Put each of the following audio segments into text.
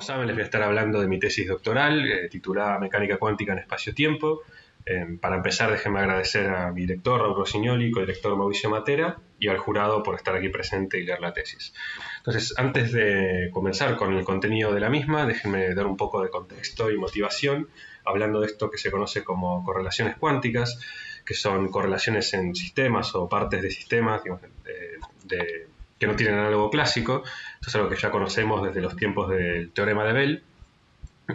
saben, les voy a estar hablando de mi tesis doctoral titulada Mecánica cuántica en espacio-tiempo. Para empezar, déjenme agradecer a mi director, Raúl Rossignoli, codirector Mauricio Matera, y al jurado por estar aquí presente y leer la tesis. Entonces, antes de comenzar con el contenido de la misma, déjenme dar un poco de contexto y motivación, hablando de esto que se conoce como correlaciones cuánticas, que son correlaciones en sistemas o partes de sistemas, digamos, que no tienen análogo clásico. Esto es algo que ya conocemos desde los tiempos del teorema de Bell,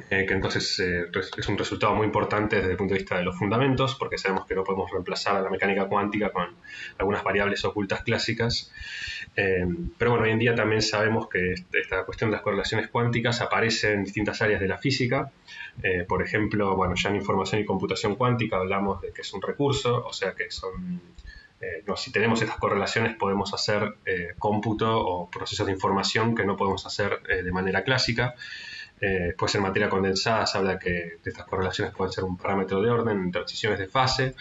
que entonces es un resultado muy importante desde el punto de vista de los fundamentos, porque sabemos que no podemos reemplazar a la mecánica cuántica con algunas variables ocultas clásicas. Pero bueno, hoy en día también sabemos que esta cuestión de las correlaciones cuánticas aparece en distintas áreas de la física. Por ejemplo, bueno, ya en información y computación cuántica hablamos de que es un recurso, o sea que son... si tenemos estas correlaciones podemos hacer cómputo o procesos de información que no podemos hacer de manera clásica. Después en materia condensada se habla que estas correlaciones pueden ser un parámetro de orden en transiciones de fase.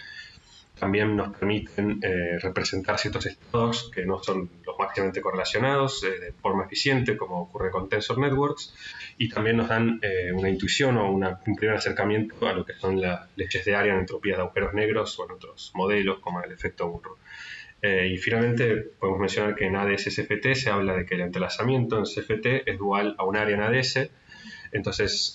También nos permiten representar ciertos estados que no son los máximamente correlacionados de forma eficiente, como ocurre con Tensor Networks, y también nos dan una intuición o un primer acercamiento a lo que son las leyes de área en entropías de agujeros negros o en otros modelos como el efecto Burro. Y finalmente podemos mencionar que en ADS-CFT se habla de que el entrelazamiento en CFT es dual a un área en ADS. Entonces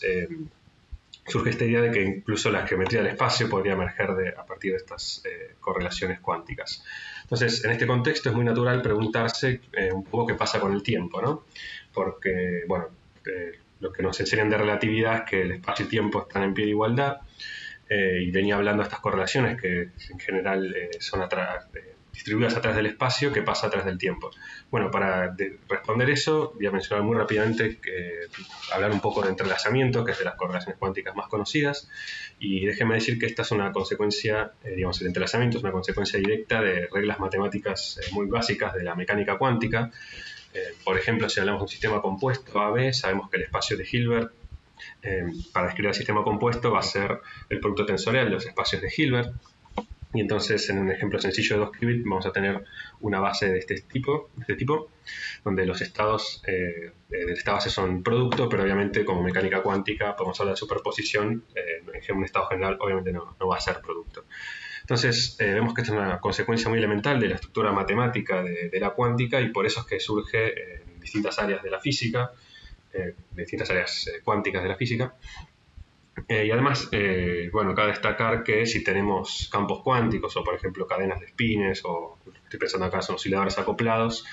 surge esta idea de que incluso la geometría del espacio podría emerger a partir de estas correlaciones cuánticas. Entonces, en este contexto es muy natural preguntarse un poco qué pasa con el tiempo, ¿no? Porque, bueno, lo que nos enseñan de relatividad es que el espacio y tiempo están en pie de igualdad, y venía hablando de estas correlaciones que en general son distribuidas a través del espacio, que pasa a través del tiempo. Bueno, para responder eso, voy a mencionar muy rápidamente hablar un poco de entrelazamiento, que es de las correlaciones cuánticas más conocidas, y déjenme decir que esta es una consecuencia, digamos, el entrelazamiento es una consecuencia directa de reglas matemáticas muy básicas de la mecánica cuántica. Por ejemplo, si hablamos de un sistema compuesto AB, sabemos que el espacio de Hilbert para describir el sistema compuesto va a ser el producto tensorial de los espacios de Hilbert. Y entonces, en un ejemplo sencillo de 2 qubits, vamos a tener una base de este tipo, donde los estados de esta base son producto, pero obviamente como mecánica cuántica podemos hablar de superposición. En un estado general obviamente no va a ser producto. Entonces, vemos que esta es una consecuencia muy elemental de la estructura matemática de la cuántica, y por eso es que surge en distintas áreas de la física, distintas áreas cuánticas de la física. Y además, bueno, cabe destacar que si tenemos campos cuánticos o, por ejemplo, cadenas de espines, o estoy pensando acá son osciladores acoplados,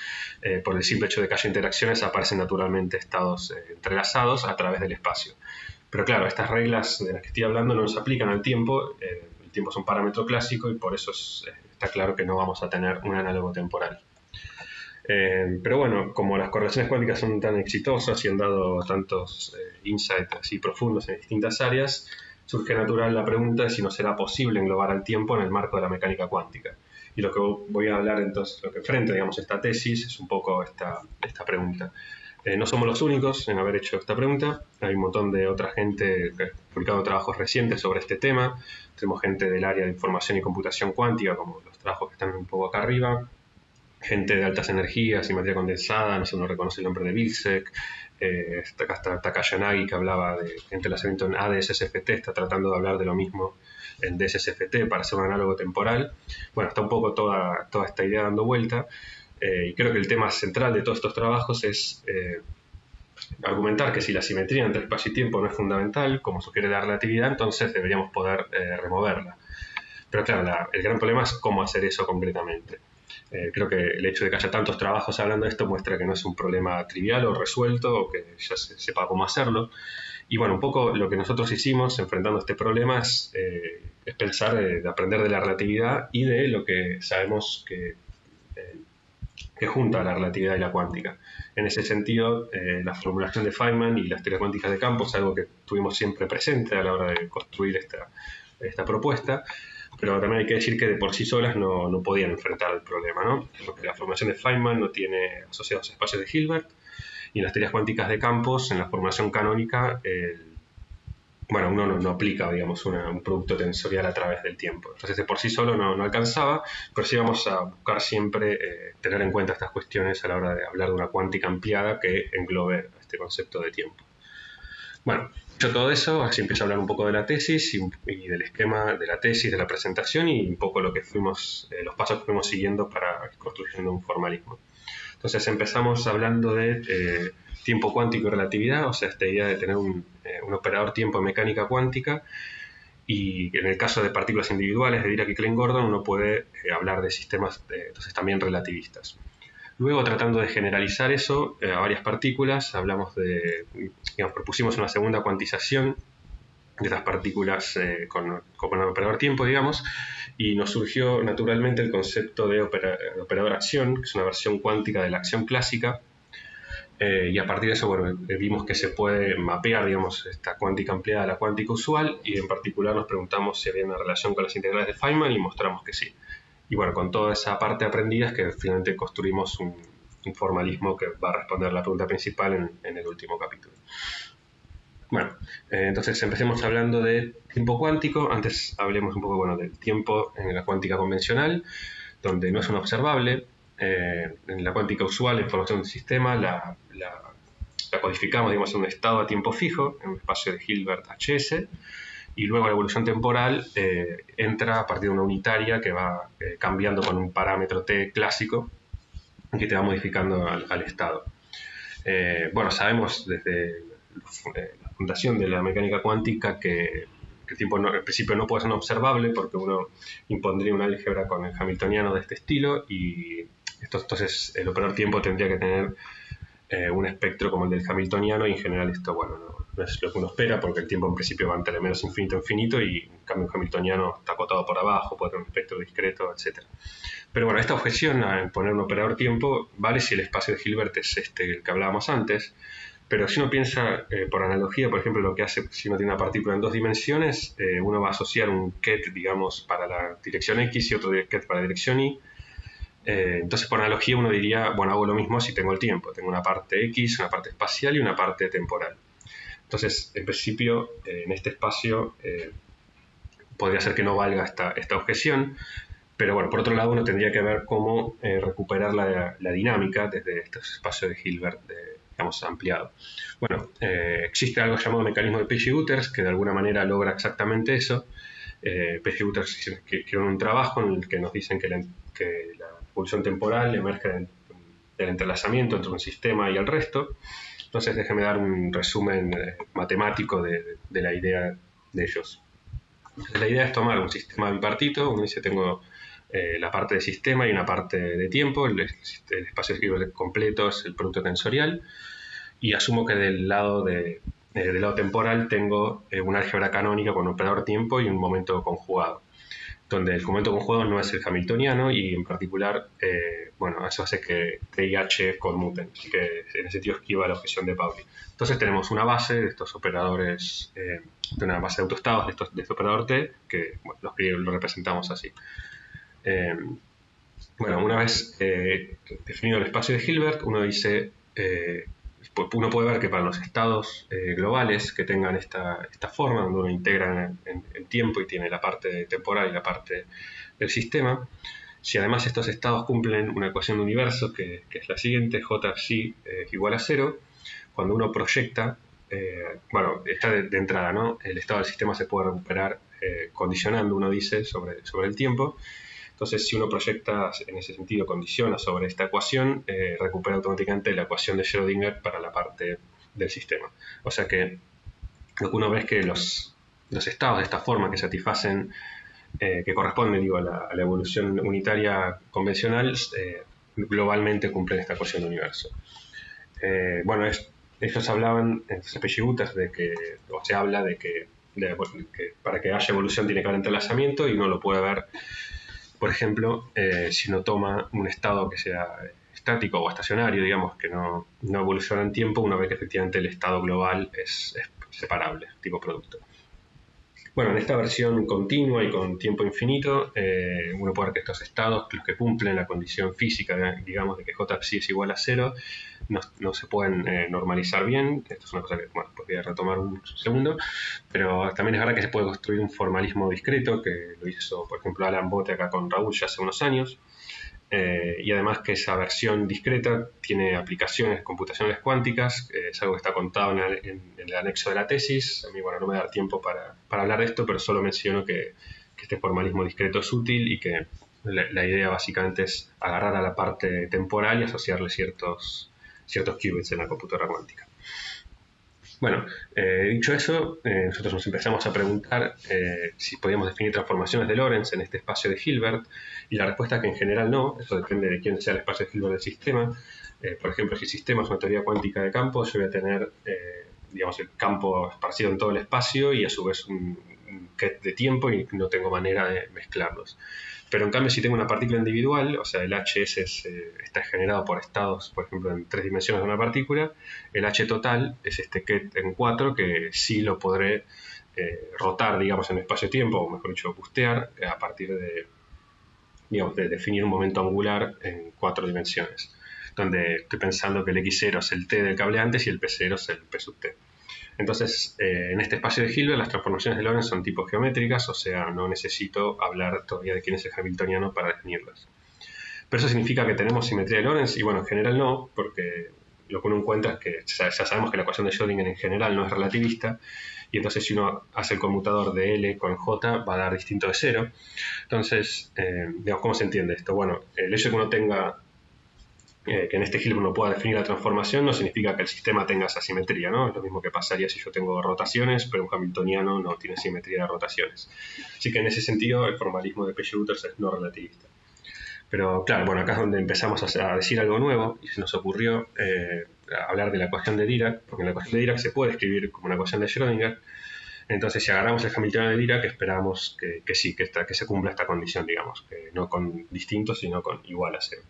por el simple hecho de que haya interacciones aparecen naturalmente estados entrelazados a través del espacio. Pero claro, estas reglas de las que estoy hablando no nos aplican al tiempo. El tiempo es un parámetro clásico y por eso está claro que no vamos a tener un análogo temporal. Pero bueno, como las correlaciones cuánticas son tan exitosas y han dado tantos insights así profundos en distintas áreas, surge natural la pregunta de si no será posible englobar al tiempo en el marco de la mecánica cuántica. Y lo que voy a hablar entonces, lo que enfrenta, digamos, esta tesis es un poco esta pregunta. No somos los únicos en haber hecho esta pregunta. Hay un montón de otra gente que ha publicado trabajos recientes sobre este tema. Tenemos gente del área de información y computación cuántica, como los trabajos que están un poco acá arriba. Gente de altas energías y materia condensada, no sé, no reconoce el nombre de Vilsek. Acá está Takayanagi, que hablaba de entrelazamiento en ADS-CFT, está tratando de hablar de lo mismo en DS-CFT para hacer un análogo temporal. Bueno, está un poco toda esta idea dando vuelta, y creo que el tema central de todos estos trabajos es argumentar que si la simetría entre espacio y tiempo no es fundamental, como sugiere la relatividad, entonces deberíamos poder removerla. Pero claro, el gran problema es cómo hacer eso concretamente. Creo que el hecho de que haya tantos trabajos hablando de esto muestra que no es un problema trivial o resuelto, o que ya se sepa cómo hacerlo. Y bueno, un poco lo que nosotros hicimos enfrentando este problema es pensar de aprender de la relatividad y de lo que sabemos que junta la relatividad y la cuántica. En ese sentido, la formulación de Feynman y las teorías cuánticas de campo es algo que tuvimos siempre presente a la hora de construir esta propuesta. Pero también hay que decir que de por sí solas no podían enfrentar el problema, ¿no? Porque la formulación de Feynman no tiene asociados espacios de Hilbert, y en las teorías cuánticas de campos, en la formulación canónica, bueno, uno no aplica, digamos, un producto tensorial a través del tiempo. Entonces, de por sí solo no alcanzaba, pero sí vamos a buscar siempre tener en cuenta estas cuestiones a la hora de hablar de una cuántica ampliada que englobe este concepto de tiempo. Bueno, dicho todo eso, así empiezo a hablar un poco de la tesis y del esquema de la tesis, de la presentación y un poco lo que fuimos, los pasos que fuimos siguiendo para ir construyendo un formalismo. Entonces empezamos hablando de tiempo cuántico y relatividad, o sea, esta idea de tener un operador tiempo en mecánica cuántica, y en el caso de partículas individuales de Dirac y Klein-Gordon uno puede hablar de sistemas entonces también relativistas. Luego, tratando de generalizar eso a varias partículas, propusimos una segunda cuantización de estas partículas con un operador tiempo, digamos, y nos surgió naturalmente el concepto de operador acción, que es una versión cuántica de la acción clásica, y a partir de eso, bueno, vimos que se puede mapear, digamos, esta cuántica ampliada a la cuántica usual, y en particular nos preguntamos si había una relación con las integrales de Feynman y mostramos que sí. Y bueno, con toda esa parte aprendida es que finalmente construimos un formalismo que va a responder la pregunta principal en el último capítulo. Bueno, entonces empecemos hablando de tiempo cuántico. Antes hablemos un poco, bueno, del tiempo en la cuántica convencional, donde no es un observable. En la cuántica usual, la información del sistema la codificamos, digamos, en un estado a tiempo fijo, en un espacio de Hilbert HS, y luego la evolución temporal entra a partir de una unitaria que va cambiando con un parámetro t clásico que te va modificando al estado. Bueno, sabemos desde la fundación de la mecánica cuántica que el tiempo en principio no puede ser observable porque uno impondría una álgebra con el hamiltoniano de este estilo y entonces el operador tiempo tendría que tener un espectro como el del hamiltoniano y en general esto, bueno, no es lo que uno espera porque el tiempo en principio va entre menos infinito a infinito y en cambio un hamiltoniano está acotado por abajo, puede tener un espectro discreto, etc. Pero bueno, esta objeción a poner un operador tiempo vale si el espacio de Hilbert es el que hablábamos antes, pero si uno piensa por analogía, por ejemplo, lo que hace si uno tiene una partícula en dos dimensiones, uno va a asociar un ket, digamos, para la dirección X y otro ket para la dirección Y. Entonces, por analogía, uno diría, bueno, hago lo mismo si tengo el tiempo. Tengo una parte X, una parte espacial y una parte temporal. Entonces, en principio, en este espacio podría ser que no valga esta objeción, pero bueno, por otro lado, uno tendría que ver cómo recuperar la dinámica desde estos espacios de Hilbert, digamos, ampliado. Bueno, existe algo llamado mecanismo de Page-Gutters que de alguna manera logra exactamente eso. Page-Gutters hicieron un trabajo en el que nos dicen que la evolución temporal emerge del entrelazamiento entre un sistema y el resto. Entonces, déjeme dar un resumen matemático de la idea de ellos. Entonces, la idea es tomar un sistema bipartito, uno dice tengo la parte de sistema y una parte de tiempo, el espacio completo es el producto tensorial, y asumo que del lado temporal tengo una álgebra canónica con un operador tiempo y un momento conjugado, donde el momento conjugado no es el hamiltoniano y en particular, bueno, eso hace que T y H conmuten, así que en ese sentido esquiva la objeción de Pauli. Entonces tenemos una base de estos operadores, de una base de autoestados de este operador T, que bueno, los griegos lo representamos así. Bueno, una vez definido el espacio de Hilbert, uno dice, uno puede ver que para los estados globales que tengan esta forma, donde uno integra en tiempo y tiene la parte temporal y la parte del sistema, si además estos estados cumplen una ecuación de universo que es la siguiente, J psi igual a 0, cuando uno proyecta, bueno, está de entrada, ¿no? El estado del sistema se puede recuperar condicionando, uno dice, sobre el tiempo. Entonces, si uno proyecta en ese sentido, condiciona sobre esta ecuación, recupera automáticamente la ecuación de Schrödinger para la parte del sistema. O sea que lo que uno ve es que los estados de esta forma que satisfacen, que corresponden digo, a la evolución unitaria convencional, globalmente cumplen esta ecuación de universo. Bueno, ellos hablaban, en Page-Gutters, de que, o se habla de que para que haya evolución tiene que haber entrelazamiento y uno lo puede ver. Por ejemplo, si uno toma un estado que sea estático o estacionario, digamos, que no evoluciona en tiempo, uno ve que efectivamente el estado global es separable, tipo producto. Bueno, en esta versión continua y con tiempo infinito, uno puede ver que estos estados, los que cumplen la condición física, digamos, de que J psi es igual a 0, no se pueden normalizar bien. Esto es una cosa que, bueno, podría retomar un segundo, pero también es verdad que se puede construir un formalismo discreto, que lo hizo, por ejemplo, Alan Botte acá con Raúl ya hace unos años, y además que esa versión discreta tiene aplicaciones computacionales cuánticas, es algo que está contado en el anexo de la tesis. A mí, bueno, no me da tiempo para hablar de esto, pero solo menciono que este formalismo discreto es útil y que la idea básicamente es agarrar a la parte temporal y asociarle ciertos qubits en la computadora cuántica. Bueno, dicho eso, nosotros nos empezamos a preguntar si podíamos definir transformaciones de Lorentz en este espacio de Hilbert, y la respuesta es que en general no. Eso depende de quién sea el espacio de Hilbert del sistema. Por ejemplo, si el sistema es una teoría cuántica de campos, yo voy a tener digamos, el campo esparcido en todo el espacio y a su vez un ket de tiempo, y no tengo manera de mezclarlos. Pero en cambio, si tengo una partícula individual, o sea, el HS está generado por estados, por ejemplo, en 3 dimensiones de una partícula, el H total es este ket en 4 que sí lo podré rotar, digamos, en espacio-tiempo, o mejor dicho, bustear, a partir de, digamos, de definir un momento angular en 4 dimensiones, donde estoy pensando que el X0 es el T del cable antes y el P0 es el P sub T. Entonces, en este espacio de Hilbert, las transformaciones de Lorentz son tipos geométricas, o sea, no necesito hablar todavía de quién es el hamiltoniano para definirlas. Pero eso significa que tenemos simetría de Lorentz, y bueno, en general no, porque lo que uno encuentra es que ya sabemos que la ecuación de Schrödinger en general no es relativista, y entonces si uno hace el conmutador de L con J va a dar distinto de cero. Entonces, digamos, ¿cómo se entiende esto? Bueno, el hecho de que uno tenga que en este Hilbert uno pueda definir la transformación no significa que el sistema tenga esa simetría, ¿no? Es lo mismo que pasaría si yo tengo rotaciones, pero un hamiltoniano no tiene simetría de rotaciones. Así que en ese sentido el formalismo de P-J-Uters es no relativista. Pero claro, bueno, acá es donde empezamos a decir algo nuevo y se nos ocurrió hablar de la ecuación de Dirac, porque en la ecuación de Dirac se puede escribir como una ecuación de Schrödinger. Entonces, si agarramos el hamiltoniano de Dirac, esperamos que sí, que se cumpla esta condición, digamos, que no con distinto, sino con igual a cero.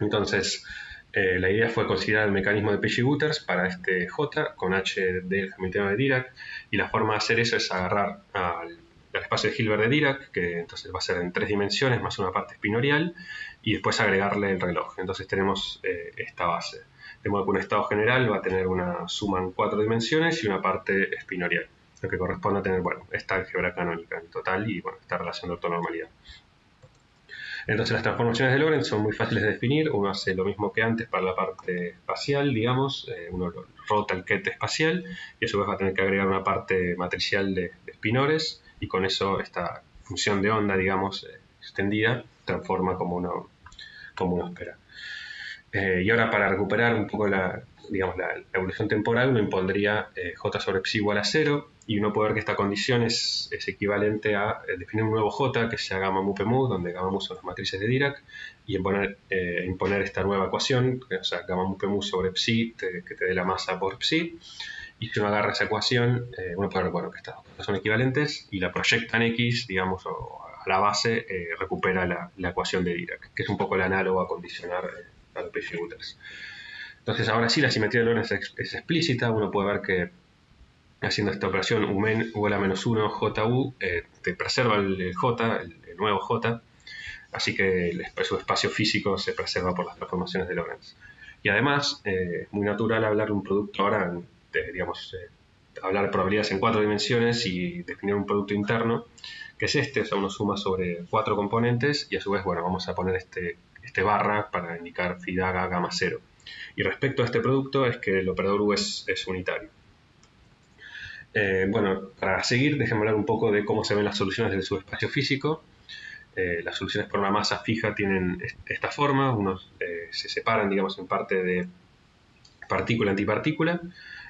Entonces, la idea fue considerar el mecanismo de Pechet-Wootters para este J con H del hamiltoniano de Dirac, y la forma de hacer eso es agarrar al espacio de Hilbert de Dirac, que entonces va a ser en 3 dimensiones más una parte espinorial, y después agregarle el reloj. Entonces tenemos esta base. De modo que un estado general va a tener una suma en 4 dimensiones y una parte espinorial, lo que corresponde a tener, bueno, esta álgebra canónica en total y, bueno, esta relación de ortonormalidad. Entonces las transformaciones de Lorentz son muy fáciles de definir. Uno hace lo mismo que antes para la parte espacial, digamos. Uno rota el ket espacial y a su vez va a tener que agregar una parte matricial de espinores, y con eso esta función de onda, digamos, extendida, transforma como uno espera. Y ahora, para recuperar un poco la evolución temporal, uno impondría J sobre psi igual a 0, y uno puede ver que esta condición es equivalente a definir un nuevo J que sea gamma mu p mu, donde gamma mu son las matrices de Dirac, y imponer esta nueva ecuación, o sea, gamma mu p mu sobre psi, que te dé la masa por psi. Y si uno agarra esa ecuación, uno puede ver, bueno, que estas dos cosas son equivalentes, y la proyecta en X, digamos, o a la base, recupera la ecuación de Dirac, que es un poco el análogo a condicionar a los Pechet-Wootters. Entonces, ahora sí, la simetría de Lorentz es explícita. Uno puede ver que haciendo esta operación umen igual a menos 1 JU, te preserva el J, el nuevo J, así que su espacio físico se preserva por las transformaciones de Lorentz. Y además, es muy natural hablar de un producto ahora, hablar de probabilidades en 4 dimensiones y definir un producto interno, que es este, o sea, uno suma sobre 4 componentes y a su vez, bueno, vamos a poner este barra para indicar phi gamma 0. Y respecto a este producto es que el operador U es unitario. Bueno, para seguir, déjenme hablar un poco de cómo se ven las soluciones del subespacio físico. Las soluciones por una masa fija tienen esta forma. Unos se separan, digamos, en parte de partícula-antipartícula.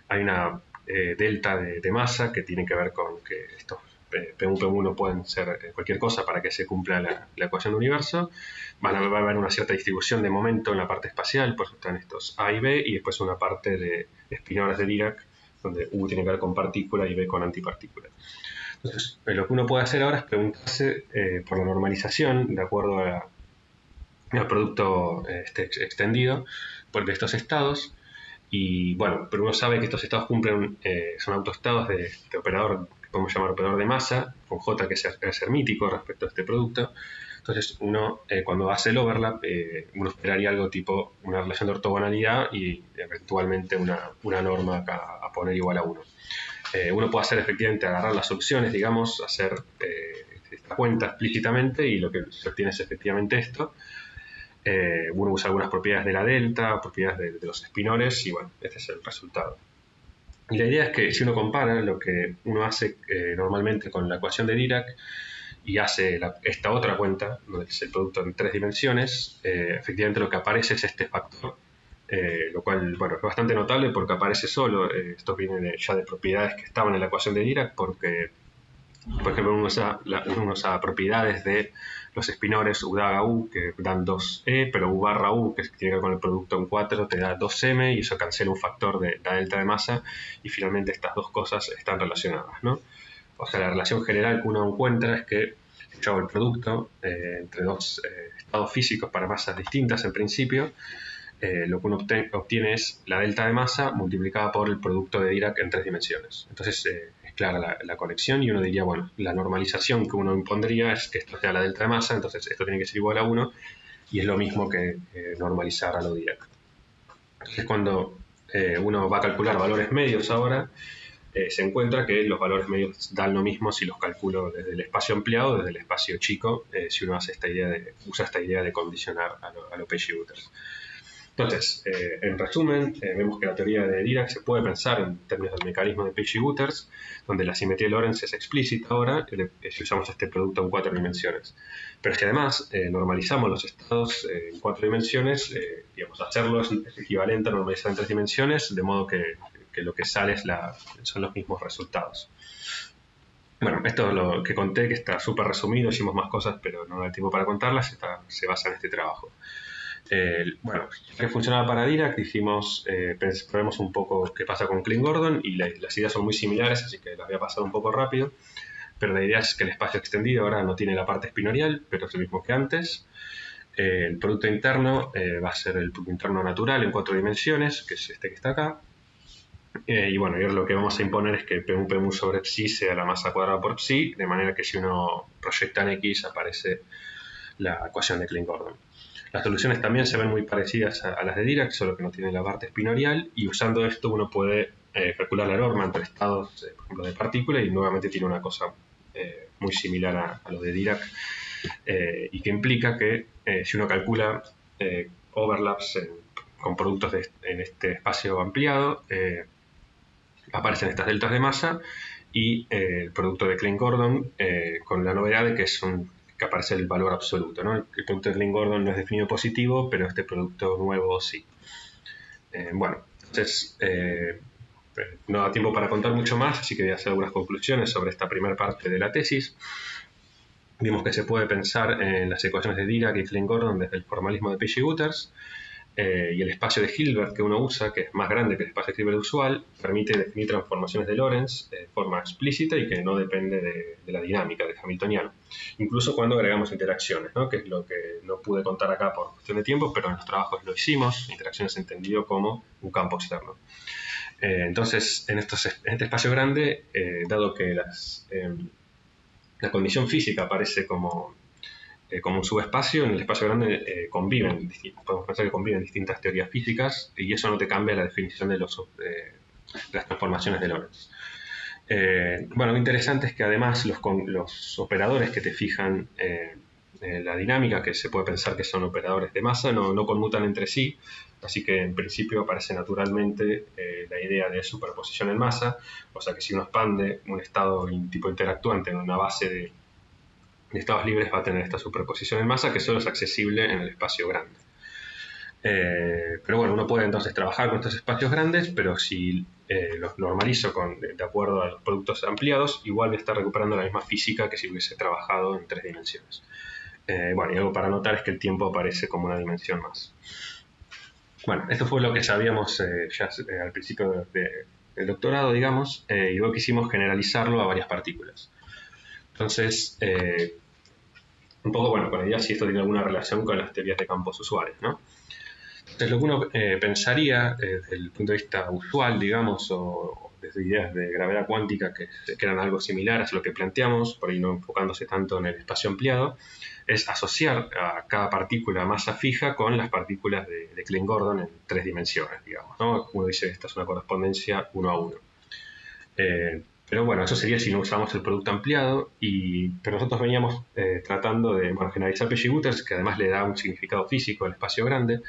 Hay una delta de masa que tiene que ver con que estos P1, P1 no pueden ser cualquier cosa para que se cumpla la ecuación de universo. Va a haber una cierta distribución de momento en la parte espacial, por eso están estos A y B, y después una parte de espinores de Dirac, donde U tiene que ver con partícula y B con antipartícula. Entonces, lo que uno puede hacer ahora es preguntarse por la normalización, de acuerdo al producto extendido, de estos estados. Y bueno, pero uno sabe que estos estados son autoestados de operador que podemos llamar operador de masa, con J que es hermítico respecto a este producto. Entonces uno, cuando hace el overlap, uno esperaría algo tipo una relación de ortogonalidad y eventualmente una norma a poner igual a 1. Uno puede hacer efectivamente, agarrar las opciones, digamos, hacer esta cuenta explícitamente, y lo que se obtiene es efectivamente esto. Uno usa algunas propiedades de la delta, propiedades de los espinores, y bueno, este es el resultado. Y la idea es que si uno compara lo que uno hace normalmente con la ecuación de Dirac y hace esta otra cuenta, donde es el producto en 3 dimensiones, efectivamente lo que aparece es este factor, lo cual, bueno, es bastante notable porque aparece solo. Esto viene ya de propiedades que estaban en la ecuación de Dirac, porque, por ejemplo, uno usa propiedades de los espinores U-U, que dan 2E, pero U barra U, que tiene que ver con el producto en 4, te da 2M, y eso cancela un factor de la delta de masa, y finalmente estas dos cosas están relacionadas, ¿no? O sea, la relación general que uno encuentra es que yo hago el producto entre dos estados físicos para masas distintas en principio. Lo que uno obtiene es la delta de masa multiplicada por el producto de Dirac en 3 dimensiones. Entonces es clara la conexión, y uno diría, bueno, la normalización que uno impondría es que esto sea la delta de masa, entonces esto tiene que ser igual a 1, y es lo mismo que normalizar a lo Dirac. Entonces cuando uno va a calcular valores medios ahora, se encuentra que los valores medios dan lo mismo si los calculo desde el espacio ampliado o desde el espacio chico, si uno hace usa esta idea de condicionar a los Page-Uters. Entonces, en resumen, vemos que la teoría de Dirac se puede pensar en términos del mecanismo de Page-Uters, donde la simetría de Lorentz es explícita ahora si usamos este producto en 4 dimensiones. Pero si además normalizamos los estados en 4 dimensiones, digamos, hacerlo es equivalente a normalizar en 3 dimensiones, de modo que lo que sale son los mismos resultados. Bueno, esto es lo que conté, que está súper resumido, hicimos más cosas, pero no da tiempo para contarlas, se basa en este trabajo. Bueno, ya que funcionaba para Dirac, dijimos, probemos un poco qué pasa con Klein-Gordon, y las ideas son muy similares, así que las voy a pasar un poco rápido. Pero la idea es que el espacio extendido ahora no tiene la parte espinorial, pero es el mismo que antes. El producto interno va a ser el producto interno natural en 4 dimensiones, que es este que está acá. Y bueno, y ahora lo que vamos a imponer es que P1 sobre psi sea la masa cuadrada por psi, de manera que si uno proyecta en X aparece la ecuación de Klein-Gordon. Las soluciones también se ven muy parecidas a las de Dirac, solo que no tienen la parte espinorial, y usando esto uno puede calcular la norma entre estados, por ejemplo, de partícula, y nuevamente tiene una cosa muy similar a lo de Dirac, y que implica que si uno calcula overlaps con productos en este espacio ampliado, aparecen estas deltas de masa, y el producto de Klein-Gordon, con la novedad de que aparece el valor absoluto, ¿no? El producto de Klein-Gordon no es definido positivo, pero este producto nuevo sí. Bueno, entonces no da tiempo para contar mucho más, así que voy a hacer algunas conclusiones sobre esta primera parte de la tesis. Vimos que se puede pensar en las ecuaciones de Dirac y Klein-Gordon desde el formalismo de Page-Uters, y el espacio de Hilbert que uno usa, que es más grande que el espacio de Hilbert usual, permite definir transformaciones de Lorentz de forma explícita y que no depende de la dinámica del hamiltoniano. Incluso cuando agregamos interacciones, ¿no? Que es lo que no pude contar acá por cuestión de tiempo, pero en los trabajos lo hicimos, interacciones entendido como un campo externo. Entonces, en este espacio grande, dado que la condición física aparece como un subespacio, en el espacio grande podemos pensar que conviven distintas teorías físicas, y eso no te cambia la definición de las transformaciones de Lorentz. Bueno, lo interesante es que además los operadores que te fijan la dinámica, que se puede pensar que son operadores de masa, no conmutan entre sí, así que en principio aparece naturalmente la idea de superposición en masa, o sea que si uno expande un estado tipo interactuante en una base de estados libres, va a tener esta superposición en masa que solo es accesible en el espacio grande. Pero bueno, uno puede entonces trabajar con estos espacios grandes, pero si los normalizo de acuerdo a los productos ampliados, igual voy a estar recuperando la misma física que si hubiese trabajado en 3 dimensiones. Bueno, y algo para notar es que el tiempo aparece como una dimensión más. Bueno, esto fue lo que sabíamos ya al principio del doctorado, digamos, y luego quisimos generalizarlo a varias partículas. Entonces, un poco, bueno, con la idea si esto tiene alguna relación con las teorías de campos usuales, ¿no? Entonces, lo que uno pensaría desde el punto de vista usual, digamos, o desde ideas de gravedad cuántica que eran algo similares a lo que planteamos, por ahí no enfocándose tanto en el espacio ampliado, es asociar a cada partícula masa fija con las partículas de Klein-Gordon en 3 dimensiones, digamos, ¿no? Uno dice que esta es una correspondencia 1 a 1. Pero Pero bueno, eso sería si no usamos el producto ampliado, pero nosotros veníamos tratando de generalizar PG-Gutters, que además le da un significado físico al espacio grande,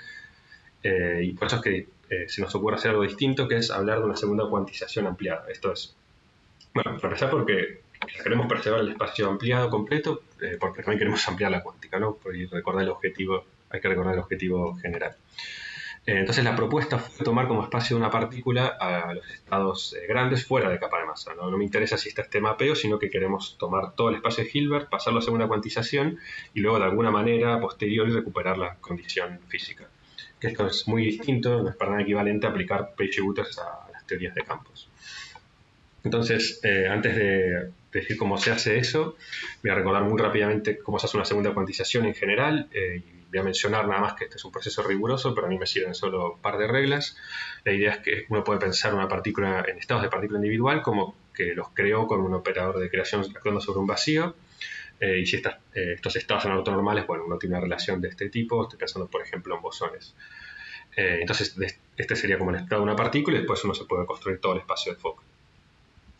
y por eso es que se nos ocurre hacer algo distinto, que es hablar de una segunda cuantización ampliada. Esto es, bueno, para empezar porque queremos preservar el espacio ampliado completo, porque también queremos ampliar la cuántica, ¿no? Y recordar el objetivo, hay que recordar el objetivo general. Entonces la propuesta fue tomar como espacio de una partícula a los estados grandes fuera de capa de masa. No me interesa si está este mapeo, sino que queremos tomar todo el espacio de Hilbert, pasarlo a segunda cuantización y luego de alguna manera posterior recuperar la condición física. Que esto es muy distinto, no es para nada equivalente a aplicar PG-Gutters a las teorías de campos. Entonces, antes de decir cómo se hace eso, voy a recordar muy rápidamente cómo se hace una segunda cuantización en general, y voy a mencionar nada más que este es un proceso riguroso, pero a mí me sirven solo un par de reglas. La idea es que uno puede pensar una partícula en estados de partícula individual como que los creó con un operador de creación actuando sobre un vacío, y si estos estados son ortonormales, bueno, uno tiene una relación de este tipo, estoy pensando por ejemplo en bosones. Entonces, este sería como el estado de una partícula y después uno se puede construir todo el espacio de foco.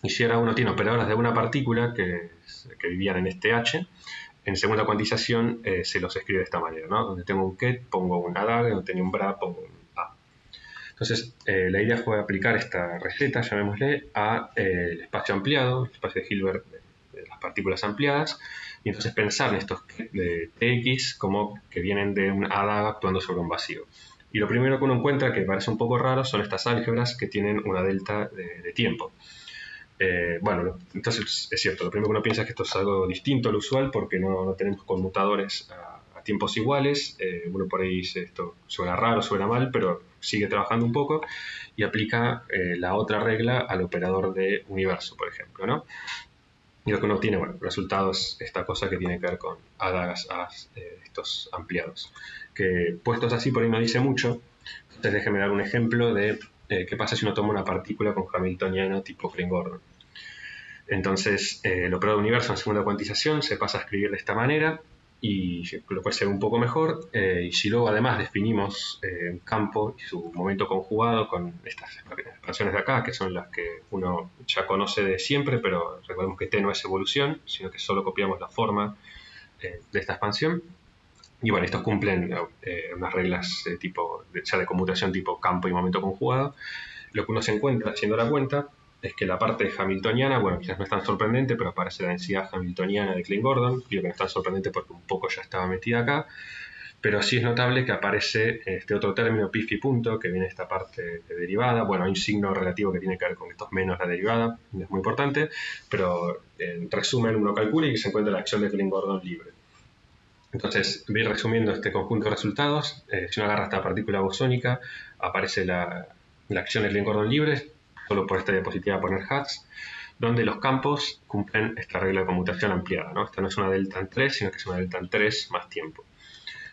Y si ahora uno tiene operadores de una partícula que vivían en este H, en segunda cuantización se los escribe de esta manera, ¿no? Donde tengo un ket, pongo un DAG, donde tengo un BRA, pongo un A. Entonces, la idea fue aplicar esta receta, llamémosle, a el espacio ampliado, el espacio de Hilbert de las partículas ampliadas, y entonces pensar en estos de TX como que vienen de un ADAG actuando sobre un vacío. Y lo primero que uno encuentra, que parece un poco raro, son estas álgebras que tienen una delta de tiempo. Bueno, entonces es cierto, lo primero que uno piensa es que esto es algo distinto al usual porque no tenemos conmutadores a tiempos iguales. Uno por ahí dice esto suena raro, suena mal, pero sigue trabajando un poco y aplica la otra regla al operador de universo, por ejemplo, ¿no? Y lo que uno tiene, bueno, el resultado es esta cosa que tiene que ver con adagas, estos ampliados, que puestos así por ahí no dice mucho. Entonces déjenme dar un ejemplo de qué pasa si uno toma una partícula con hamiltoniano tipo Klein-Gordon. Entonces, el operador de universo en segunda cuantización se pasa a escribir de esta manera, y lo cual se ve un poco mejor. Y si luego además definimos un campo y su momento conjugado con estas expansiones de acá, que son las que uno ya conoce de siempre, pero recordemos que T no es evolución, sino que solo copiamos la forma de esta expansión. Y bueno, estos cumplen unas reglas ya de conmutación tipo campo y momento conjugado. Lo que uno se encuentra haciendo la cuenta es que la parte hamiltoniana, bueno, quizás no es tan sorprendente, pero aparece la densidad hamiltoniana de Klein-Gordon. Digo que no es tan sorprendente porque un poco ya estaba metida acá, pero sí es notable que aparece este otro término, pifi punto, que viene de esta parte de derivada. Bueno, hay un signo relativo que tiene que ver con estos menos la derivada, es muy importante, pero en resumen uno calcula y se encuentra la acción de Klein-Gordon libre. Entonces, voy resumiendo este conjunto de resultados. Si uno agarra esta partícula bosónica, aparece la acción de Klein-Gordon libre, solo por esta diapositiva poner hats, donde los campos cumplen esta regla de conmutación ampliada, ¿no? Esta no es una delta en 3, sino que es una delta en 3 más tiempo.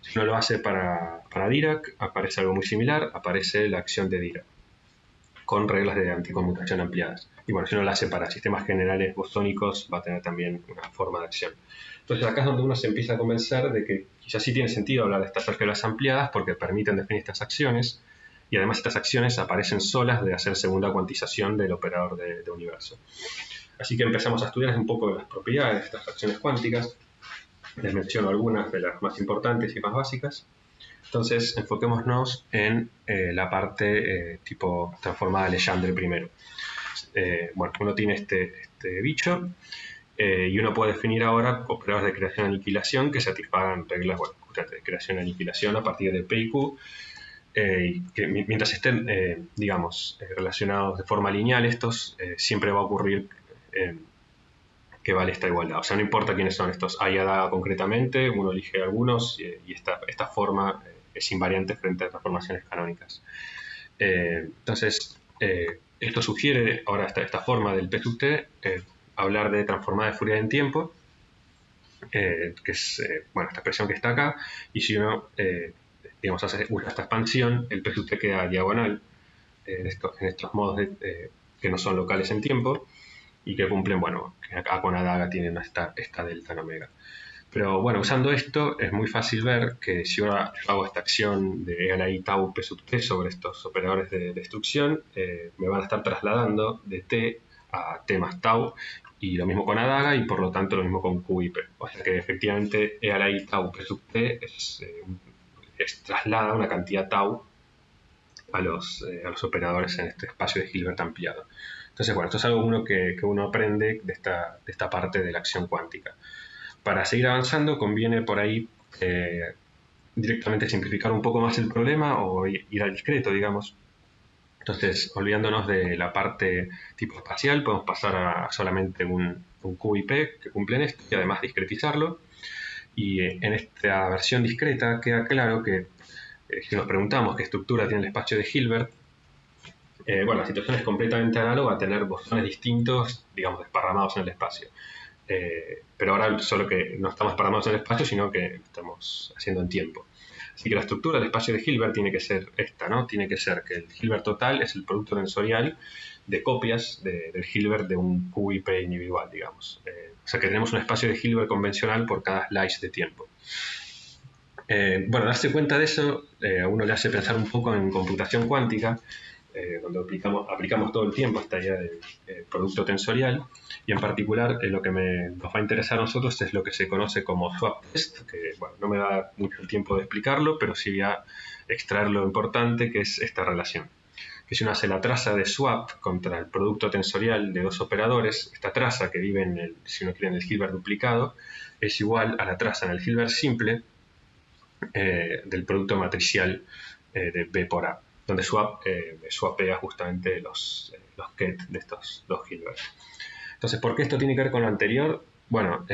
Si uno lo hace para Dirac, aparece algo muy similar, aparece la acción de Dirac, con reglas de anticonmutación ampliadas. Y bueno, si uno lo hace para sistemas generales bosónicos, va a tener también una forma de acción. Entonces acá es donde uno se empieza a convencer de que quizás sí tiene sentido hablar de estas álgebras ampliadas porque permiten definir estas acciones, y además estas acciones aparecen solas de hacer segunda cuantización del operador de universo. Así que empezamos a estudiar un poco las propiedades de estas acciones cuánticas. Les menciono algunas de las más importantes y más básicas. Entonces enfoquémonos en la parte tipo transformada de Legendre primero. Bueno, uno tiene este bicho, y uno puede definir ahora operadores de creación-aniquilación que satisfagan reglas, bueno, de creación-aniquilación a partir de P y Q, que mientras estén, digamos, relacionados de forma lineal, estos siempre va a ocurrir que vale esta igualdad. O sea, no importa quiénes son estos A y A concretamente, uno elige algunos y esta forma es invariante frente a transformaciones canónicas. Entonces, esto sugiere ahora esta forma del P sub T, hablar de transformada de Fourier en tiempo, que es bueno, esta expresión que está acá, y si uno digamos, usa esta expansión, el P sub T queda diagonal en estos modos que no son locales en tiempo y que cumplen, bueno, que acá con Adaga tienen esta delta en omega. Pero bueno, usando esto es muy fácil ver que si ahora yo hago esta acción de E a la I tau P sub T sobre estos operadores de destrucción, me van a estar trasladando de T a T más tau, y lo mismo con Adaga y por lo tanto lo mismo con Q y P. O sea que efectivamente E a la I tau P sub T traslada una cantidad tau a los operadores en este espacio de Hilbert ampliado. Entonces, bueno, esto es algo que uno aprende de esta parte de la acción cuántica. Para seguir avanzando conviene por ahí directamente simplificar un poco más el problema o ir al discreto, digamos. Entonces, olvidándonos de la parte tipo espacial, podemos pasar a solamente un Q y P que cumplen esto y además discretizarlo. Y en esta versión discreta queda claro que si nos preguntamos qué estructura tiene el espacio de Hilbert, bueno, la situación es completamente análoga a tener bosones distintos, digamos, desparramados en el espacio. Pero ahora solo que no estamos desparramados en el espacio, sino que estamos haciendo en tiempo. Así que la estructura del espacio de Hilbert tiene que ser esta, ¿no? Tiene que ser que el Hilbert total es el producto tensorial de copias del Hilbert de un Q y P individual, digamos. O sea que tenemos un espacio de Hilbert convencional por cada slice de tiempo. Bueno, darse cuenta de eso a uno le hace pensar un poco en computación cuántica, donde aplicamos todo el tiempo esta idea de producto tensorial, y en particular lo que nos va a interesar a nosotros es lo que se conoce como swap test, que bueno, no me da mucho tiempo de explicarlo, pero sí voy a extraer lo importante, que es esta relación. Que si uno hace la traza de swap contra el producto tensorial de dos operadores, esta traza que vive si uno quiere, en el Hilbert duplicado, es igual a la traza en el Hilbert simple del producto matricial de B por A, donde swapea justamente los ket de estos dos Hilbert. Entonces, ¿por qué esto tiene que ver con lo anterior? Bueno,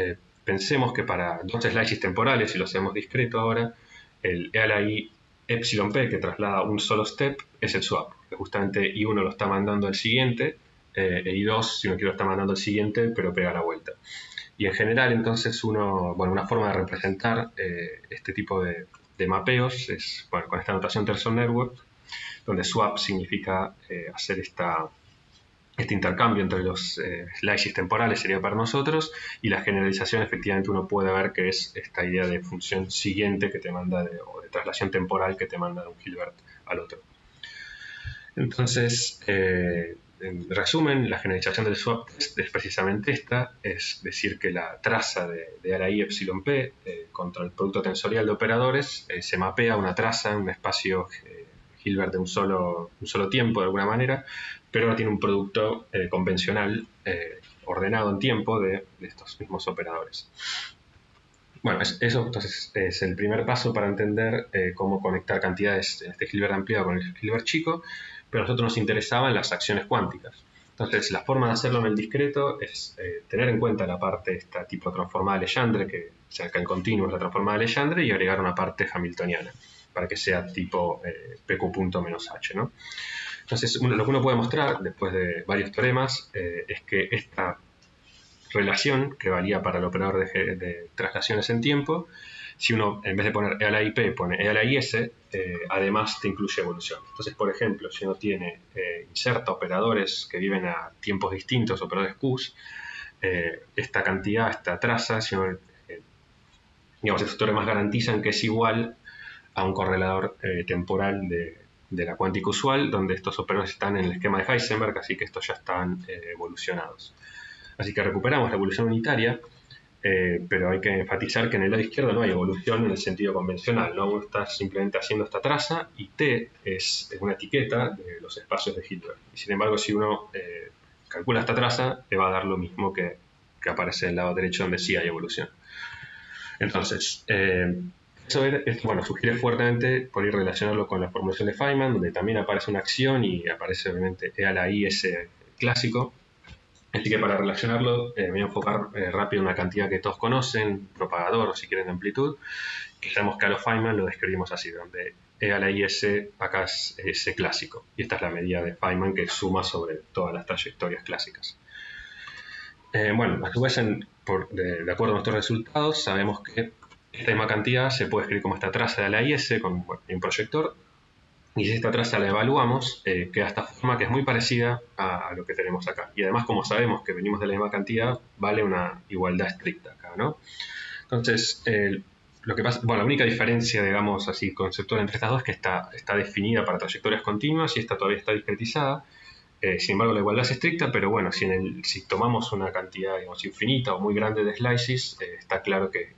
pensemos que para dos slices temporales, si lo hacemos discreto ahora, el E a la I epsilon P, que traslada un solo step, es el swap, que justamente I1 lo está mandando al siguiente, e I2, si uno quiere, lo está mandando al siguiente, pero pega la vuelta. Y en general, entonces, una forma de representar este tipo de mapeos es con esta notación Tensor Network, donde swap significa hacer este intercambio entre los slices temporales, sería para nosotros, y la generalización efectivamente uno puede ver que es esta idea de función siguiente que te manda, o de traslación temporal que te manda de un Hilbert al otro. Entonces, en resumen, la generalización del swap test es precisamente esta, es decir, que la traza de A la I epsilon P contra el producto tensorial de operadores se mapea una traza en un espacio Hilbert de un solo tiempo de alguna manera, pero ahora tiene un producto convencional ordenado en tiempo de estos mismos operadores. Bueno, eso entonces es el primer paso para entender cómo conectar cantidades de este Hilbert ampliado con el Hilbert chico, pero a nosotros nos interesaban las acciones cuánticas. Entonces, la forma de hacerlo en el discreto es tener en cuenta la parte esta tipo transformada de Legendre, que cerca en continuo es la transformada de Legendre, y agregar una parte hamiltoniana, para que sea tipo PQ punto menos H, ¿no? Entonces, lo que uno puede mostrar, después de varios teoremas, es que esta relación, que valía para el operador de traslaciones en tiempo, si uno en vez de poner E a la IP pone E a la IS, además te incluye evolución. Entonces, por ejemplo, si uno inserta operadores que viven a tiempos distintos, operadores Qs, esta cantidad, esta traza, si uno, digamos, estos teoremas garantizan que es igual a un correlador temporal de la cuántica usual, donde estos operadores están en el esquema de Heisenberg, así que estos ya están evolucionados. Así que recuperamos la evolución unitaria, pero hay que enfatizar que en el lado izquierdo no hay evolución en el sentido convencional, ¿no? Uno está simplemente haciendo esta traza y T es una etiqueta de los espacios de Hilbert. Y sin embargo, si uno calcula esta traza, le va a dar lo mismo que aparece en el lado derecho donde sí hay evolución. Entonces, eso sugiere fuertemente por ir relacionarlo con la formulación de Feynman, donde también aparece una acción y aparece obviamente E a la IS clásico. Así que para relacionarlo me voy a enfocar rápido en una cantidad que todos conocen, propagador o si quieren de amplitud, que sabemos que a los Feynman lo describimos así, donde E a la IS acá es S clásico. Y esta es la medida de Feynman que suma sobre todas las trayectorias clásicas. A su vez, de acuerdo a nuestros resultados, sabemos que esta misma cantidad se puede escribir como esta traza de la IS con un proyector, y si esta traza la evaluamos, queda esta forma que es muy parecida a lo que tenemos acá. Y además, como sabemos que venimos de la misma cantidad, vale una igualdad estricta acá, ¿no? Entonces, lo que pasa, la única diferencia, digamos así, conceptual entre estas dos es que está definida para trayectorias continuas y esta todavía está discretizada. Sin embargo, la igualdad es estricta, pero bueno, si tomamos una cantidad, digamos, infinita o muy grande de slices, está claro que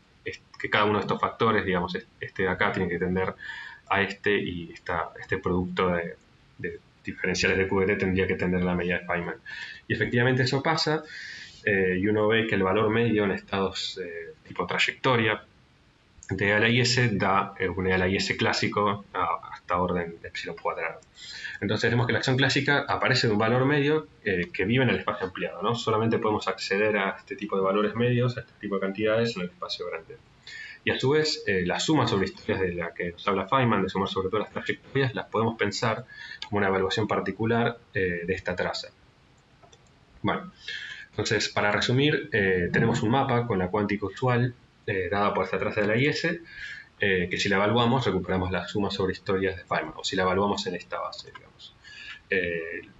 cada uno de estos factores, digamos, este de acá tiene que tender a este, y este producto de diferenciales de QT tendría que tender a la medida de Feynman. Y efectivamente eso pasa, y uno ve que el valor medio en estados tipo trayectoria de a la IS da un a la IS clásico hasta orden de epsilon cuadrado. Entonces vemos que la acción clásica aparece de un valor medio que vive en el espacio ampliado, ¿no? Solamente podemos acceder a este tipo de valores medios, a este tipo de cantidades en el espacio grande. Y a su vez, la suma sobre historias de la que nos habla Feynman, de sumar sobre todas las trayectorias, las podemos pensar como una evaluación particular de esta traza. Bueno, entonces, para resumir, tenemos un mapa con la cuántica usual dada por esta traza de la IS, que si la evaluamos recuperamos la suma sobre historias de Feynman, o si la evaluamos en esta base, digamos.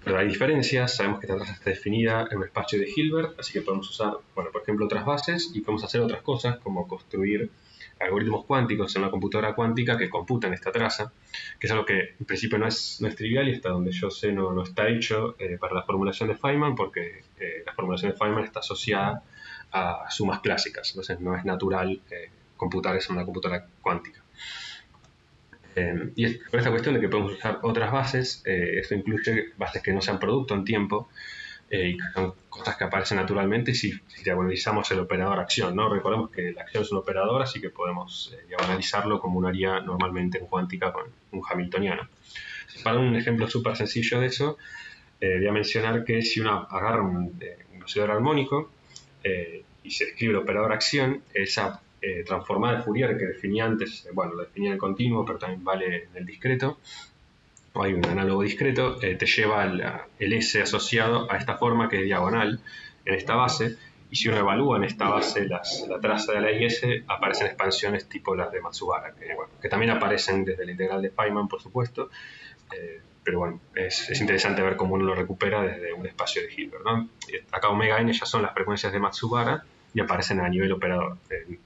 Pero hay diferencias, sabemos que esta traza está definida en un espacio de Hilbert, así que podemos usar, bueno, por ejemplo, otras bases, y podemos hacer otras cosas, como construir algoritmos cuánticos en una computadora cuántica que computan esta traza, que es algo que en principio no es trivial, y hasta donde yo sé no está hecho para la formulación de Feynman, porque la formulación de Feynman está asociada a sumas clásicas, entonces no es natural computar eso en una computadora cuántica. Y por esta cuestión de que podemos usar otras bases, esto incluye bases que no sean producto en tiempo, y que son cosas que aparecen naturalmente si diagonalizamos el operador acción, ¿no? Recordemos que la acción es un operador, así que podemos diagonalizarlo como uno haría normalmente en cuántica con un hamiltoniano. Para un ejemplo súper sencillo de eso, voy a mencionar que si uno agarra un oscilador armónico y se escribe el operador acción, esa transformada de Fourier que definía antes, bueno, lo definía en el continuo, pero también vale en el discreto, o hay un análogo discreto, te lleva el S asociado a esta forma que es diagonal en esta base, y si uno evalúa en esta base la traza de la IS, aparecen expansiones tipo las de Matsubara, que también aparecen desde el integral de Feynman, por supuesto, pero bueno, es interesante ver cómo uno lo recupera desde un espacio de Hilbert, ¿no? Acá omega n ya son las frecuencias de Matsubara y aparecen a nivel operador,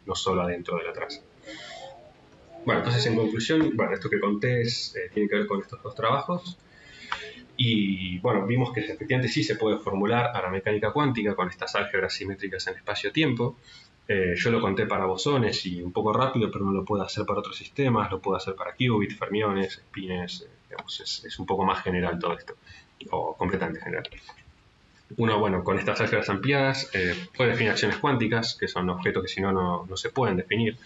no solo adentro de la traza. Bueno, entonces en conclusión, bueno, esto que conté tiene que ver con estos dos trabajos, y bueno, vimos que efectivamente sí se puede formular a la mecánica cuántica con estas álgebras simétricas en espacio-tiempo. Yo lo conté para bosones y un poco rápido, pero uno lo puede hacer para otros sistemas, lo puede hacer para qubits, fermiones, spines, digamos, es un poco más general todo esto, o completamente general. Uno, bueno, con estas álgebras ampliadas puede definir acciones cuánticas, que son objetos que si no se pueden definir.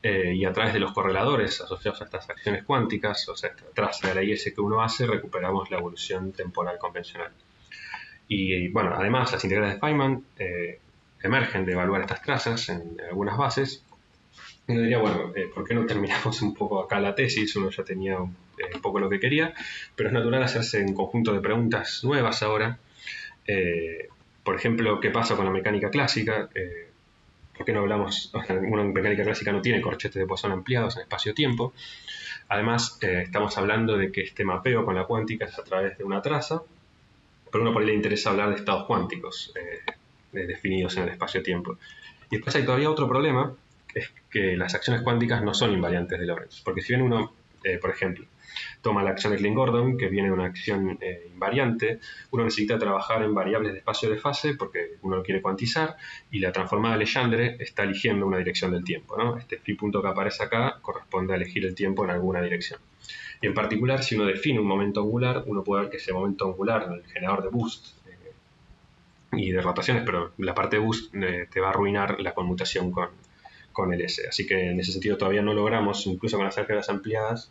Y a través de los correladores asociados a estas acciones cuánticas, o sea, esta traza de la IS que uno hace, recuperamos la evolución temporal convencional. Y bueno, además las integrales de Feynman emergen de evaluar estas trazas en algunas bases. Y uno diría, bueno, ¿por qué no terminamos un poco acá la tesis? Uno ya tenía un poco lo que quería, pero es natural hacerse un conjunto de preguntas nuevas ahora. Por ejemplo, ¿qué pasa con la mecánica clásica? ¿Por qué no hablamos? Una mecánica clásica no tiene corchetes de Poisson ampliados en espacio-tiempo. Además, estamos hablando de que este mapeo con la cuántica es a través de una traza, pero uno por ahí le interesa hablar de estados cuánticos definidos en el espacio-tiempo. Y después hay todavía otro problema, que es que las acciones cuánticas no son invariantes de Lorentz. Porque si bien uno, por ejemplo, toma la acción de Klein-Gordon, que viene de una acción invariante, uno necesita trabajar en variables de espacio de fase porque uno lo quiere cuantizar, y la transformada de Legendre está eligiendo una dirección del tiempo, ¿no? Este phi punto que aparece acá corresponde a elegir el tiempo en alguna dirección. Y en particular, si uno define un momento angular, uno puede ver que ese momento angular, el generador de boost y de rotaciones, pero la parte de boost te va a arruinar la conmutación con el S. Así que en ese sentido todavía no logramos, incluso con las álgebras ampliadas,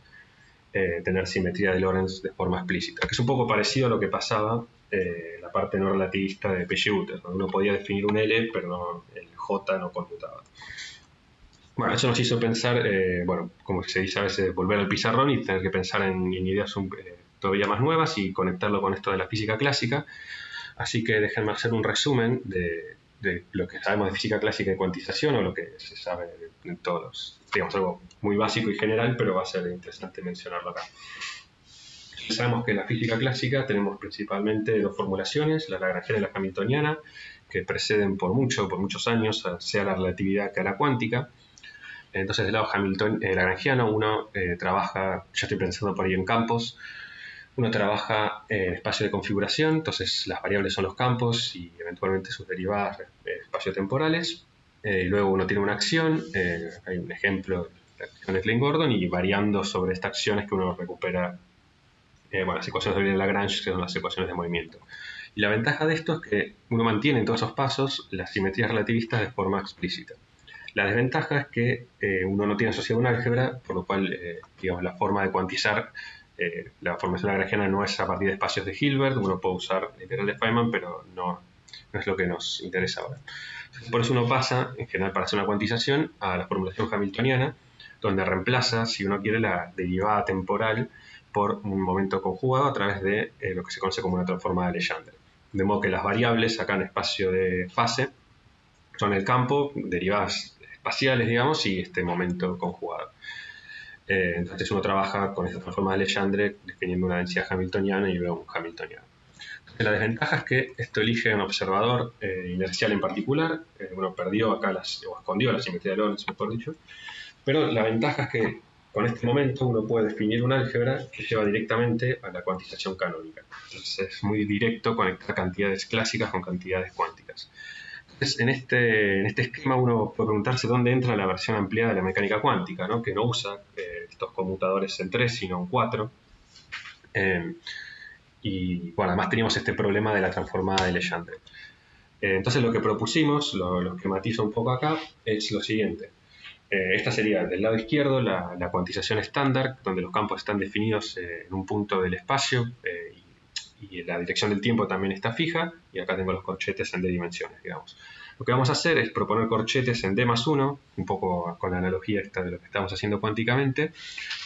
tener simetría de Lorentz de forma explícita, que es un poco parecido a lo que pasaba en la parte no relativista de Peugeot, donde uno podía definir un L, pero no, el J no conmutaba. Bueno, eso nos hizo pensar, bueno, como se dice a veces, volver al pizarrón y tener que pensar en ideas todavía más nuevas y conectarlo con esto de la física clásica. Así que déjenme hacer un resumen de lo que sabemos de física clásica y cuantización, o lo que se sabe en todos los, digamos, algo muy básico y general, pero va a ser interesante mencionarlo acá. Sabemos que en la física clásica tenemos principalmente dos formulaciones, la lagrangiana y la hamiltoniana, que preceden por muchos años, sea la relatividad que a la cuántica. Entonces, del lado lagrangiano, uno trabaja, ya estoy pensando por ahí en campos, Uno trabaja en espacio de configuración, entonces las variables son los campos y eventualmente sus derivadas espaciotemporales. Luego uno tiene una acción, hay un ejemplo, la acción de Klein-Gordon, y variando sobre esta acción es que uno recupera las ecuaciones de Lagrange, que son las ecuaciones de movimiento. Y la ventaja de esto es que uno mantiene en todos esos pasos las simetrías relativistas de forma explícita. La desventaja es que uno no tiene asociado un álgebra, por lo cual digamos, la forma de cuantizar la formación lagrangiana no es a partir de espacios de Hilbert. Uno puede usar la integral de Feynman, pero no es lo que nos interesa ahora. Por eso uno pasa, en general, para hacer una cuantización, a la formulación hamiltoniana, donde reemplaza, si uno quiere, la derivada temporal por un momento conjugado a través de lo que se conoce como una transformada de Legendre. De modo que las variables acá en espacio de fase son el campo, derivadas espaciales, digamos, y este momento conjugado. Entonces uno trabaja con esta transformada de Legendre definiendo una densidad hamiltoniana y luego un hamiltoniano. La desventaja es que esto elige un observador inercial en particular. Uno perdió acá o escondió la simetría de Lorentz, mejor dicho. Pero la ventaja es que con este momento uno puede definir un álgebra que lleva directamente a la cuantización canónica. Entonces es muy directo conectar cantidades clásicas con cantidades cuánticas. Entonces en este esquema uno puede preguntarse dónde entra la versión ampliada de la mecánica cuántica, ¿no? Que no usa estos conmutadores en 3, sino en 4. Y bueno, además teníamos este problema de la transformada de Legendre. Entonces lo que propusimos, lo que matizo un poco acá, es lo siguiente. Esta sería del lado izquierdo la cuantización estándar, donde los campos están definidos en un punto del espacio y la dirección del tiempo también está fija, y acá tengo los corchetes en D dimensiones, digamos. Lo que vamos a hacer es proponer corchetes en D+1, un poco con la analogía esta de lo que estamos haciendo cuánticamente,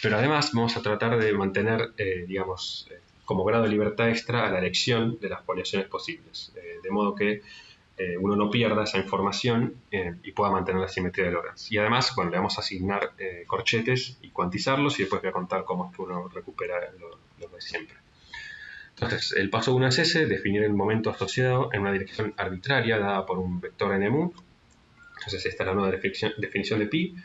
pero además vamos a tratar de mantener, digamos, como grado de libertad extra a la elección de las foliaciones posibles, de modo que uno no pierda esa información y pueda mantener la simetría de Lorentz. Y además, bueno, le vamos a asignar corchetes y cuantizarlos, y después voy a contar cómo es que uno recupera lo de siempre. Entonces, el paso 1 es ese, definir el momento asociado en una dirección arbitraria dada por un vector NMU. Entonces, esta es la nueva definición de pi.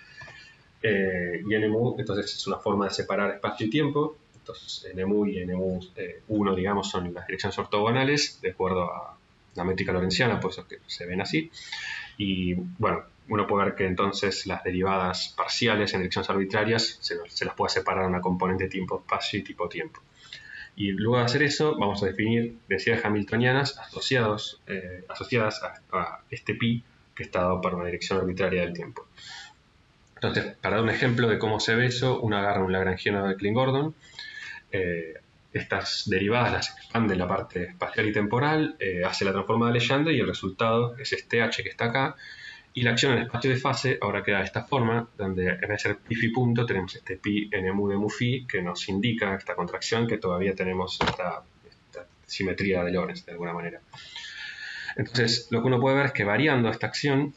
Y NMU, entonces, es una forma de separar espacio y tiempo. Entonces, NMU y NMU1, digamos, son las direcciones ortogonales, de acuerdo a la métrica lorentziana, por eso es que se ven así. Y, bueno, uno puede ver que entonces las derivadas parciales en direcciones arbitrarias se las puede separar a una componente tiempo-espacio y tipo-tiempo. Y luego de hacer eso, vamos a definir densidades hamiltonianas asociadas a este pi que está dado por una dirección arbitraria del tiempo. Entonces, para dar un ejemplo de cómo se ve eso, uno agarra un lagrangiano de Klein-Gordon, estas derivadas las expande en la parte espacial y temporal, hace la transformada de Legendre y el resultado es este h que está acá. Y la acción en el espacio de fase ahora queda de esta forma, donde en vez de ser pi phi punto tenemos este pi NMU de mu phi que nos indica esta contracción que todavía tenemos esta simetría de Lorentz de alguna manera. Entonces lo que uno puede ver es que variando esta acción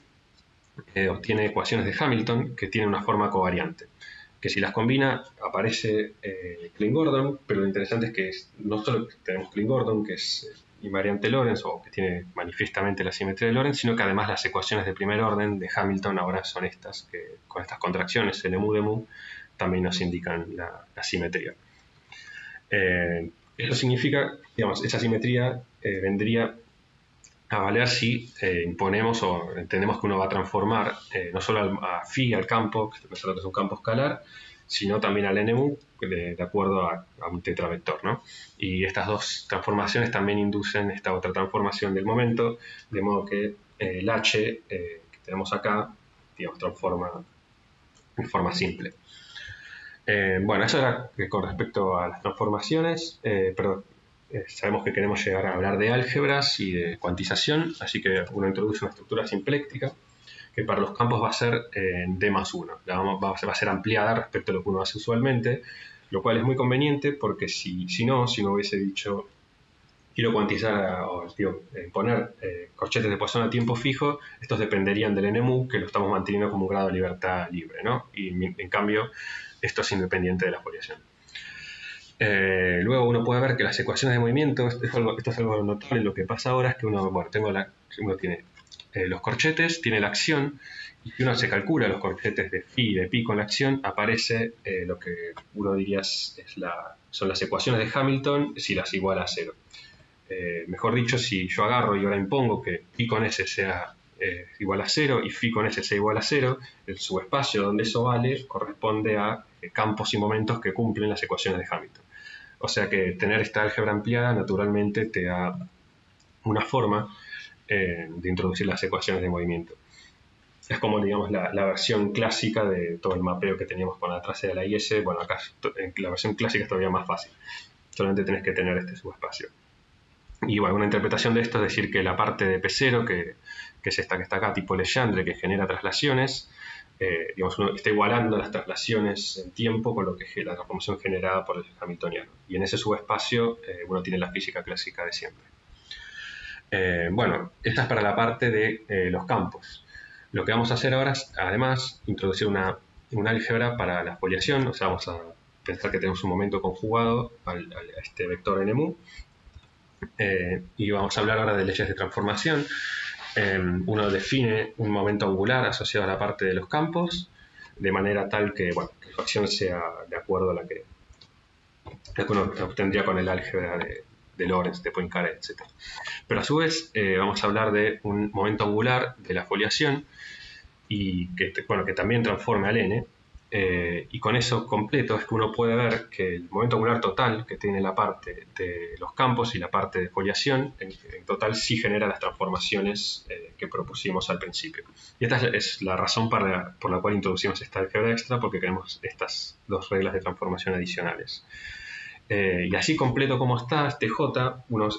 obtiene ecuaciones de Hamilton que tienen una forma covariante, que si las combina aparece Klein-Gordon, pero lo interesante es que no solo tenemos Klein-Gordon, que es invariante Lorentz o que tiene manifiestamente la simetría de Lorentz, sino que además las ecuaciones de primer orden de Hamilton ahora son estas, que con estas contracciones, NMU de mu, también nos indican la simetría. Esto significa, digamos, esa simetría vendría a valer si imponemos o entendemos que uno va a transformar no solo a phi, al campo, que nosotros es un campo escalar, sino también al NMU de acuerdo a un tetravector, ¿no? Y estas dos transformaciones también inducen esta otra transformación del momento, de modo que el h que tenemos acá, digamos, transforma en forma simple. Bueno, eso era con respecto a las transformaciones, pero sabemos que queremos llegar a hablar de álgebras y de cuantización, así que uno introduce una estructura simpléctica que para los campos va a ser en D+1. Va a ser ampliada respecto a lo que uno hace usualmente, lo cual es muy conveniente porque si no hubiese dicho quiero cuantizar o poner corchetes de Poisson a tiempo fijo, estos dependerían del NMU, que lo estamos manteniendo como un grado de libertad libre, ¿no? Y en cambio, esto es independiente de la foliación. Luego uno puede ver que las ecuaciones de movimiento, esto es algo notable, lo que pasa ahora es que uno tiene los corchetes, tiene la acción, y si uno se calcula los corchetes de phi y de pi con la acción, aparece lo que uno diría son las ecuaciones de Hamilton si las iguala a cero. Mejor dicho, si yo agarro y ahora impongo que pi con s sea igual a 0 y phi con s sea igual a 0, el subespacio donde eso vale corresponde a campos y momentos que cumplen las ecuaciones de Hamilton. O sea que tener esta álgebra ampliada naturalmente te da una forma de introducir las ecuaciones de movimiento. Es como, digamos, la versión clásica de todo el mapeo que teníamos con la tracea de la IS. Bueno, acá la versión clásica es todavía más fácil. Solamente tenés que tener este subespacio. Y bueno, una interpretación de esto es decir que la parte de P0, que es esta que está acá, tipo Legendre, que genera traslaciones, digamos, uno está igualando las traslaciones en tiempo con lo que es la transformación generada por el hamiltoniano. Y en ese subespacio uno tiene la física clásica de siempre. Bueno, esta es para la parte de los campos. Lo que vamos a hacer ahora es, además, introducir una álgebra para la foliación. O sea, vamos a pensar que tenemos un momento conjugado a este vector NMU. Y vamos a hablar ahora de leyes de transformación. Uno define un momento angular asociado a la parte de los campos, de manera tal que, bueno, que su acción sea de acuerdo a la que uno obtendría con el álgebra de Lorentz, de Poincaré, etc. Pero a su vez vamos a hablar de un momento angular de la foliación y que también transforme al n. Y con eso completo es que uno puede ver que el momento angular total que tiene la parte de los campos y la parte de foliación, en total sí genera las transformaciones que propusimos al principio. Y esta es la razón por la cual introducimos esta álgebra extra, porque queremos estas dos reglas de transformación adicionales. Y así completo como está este J, uno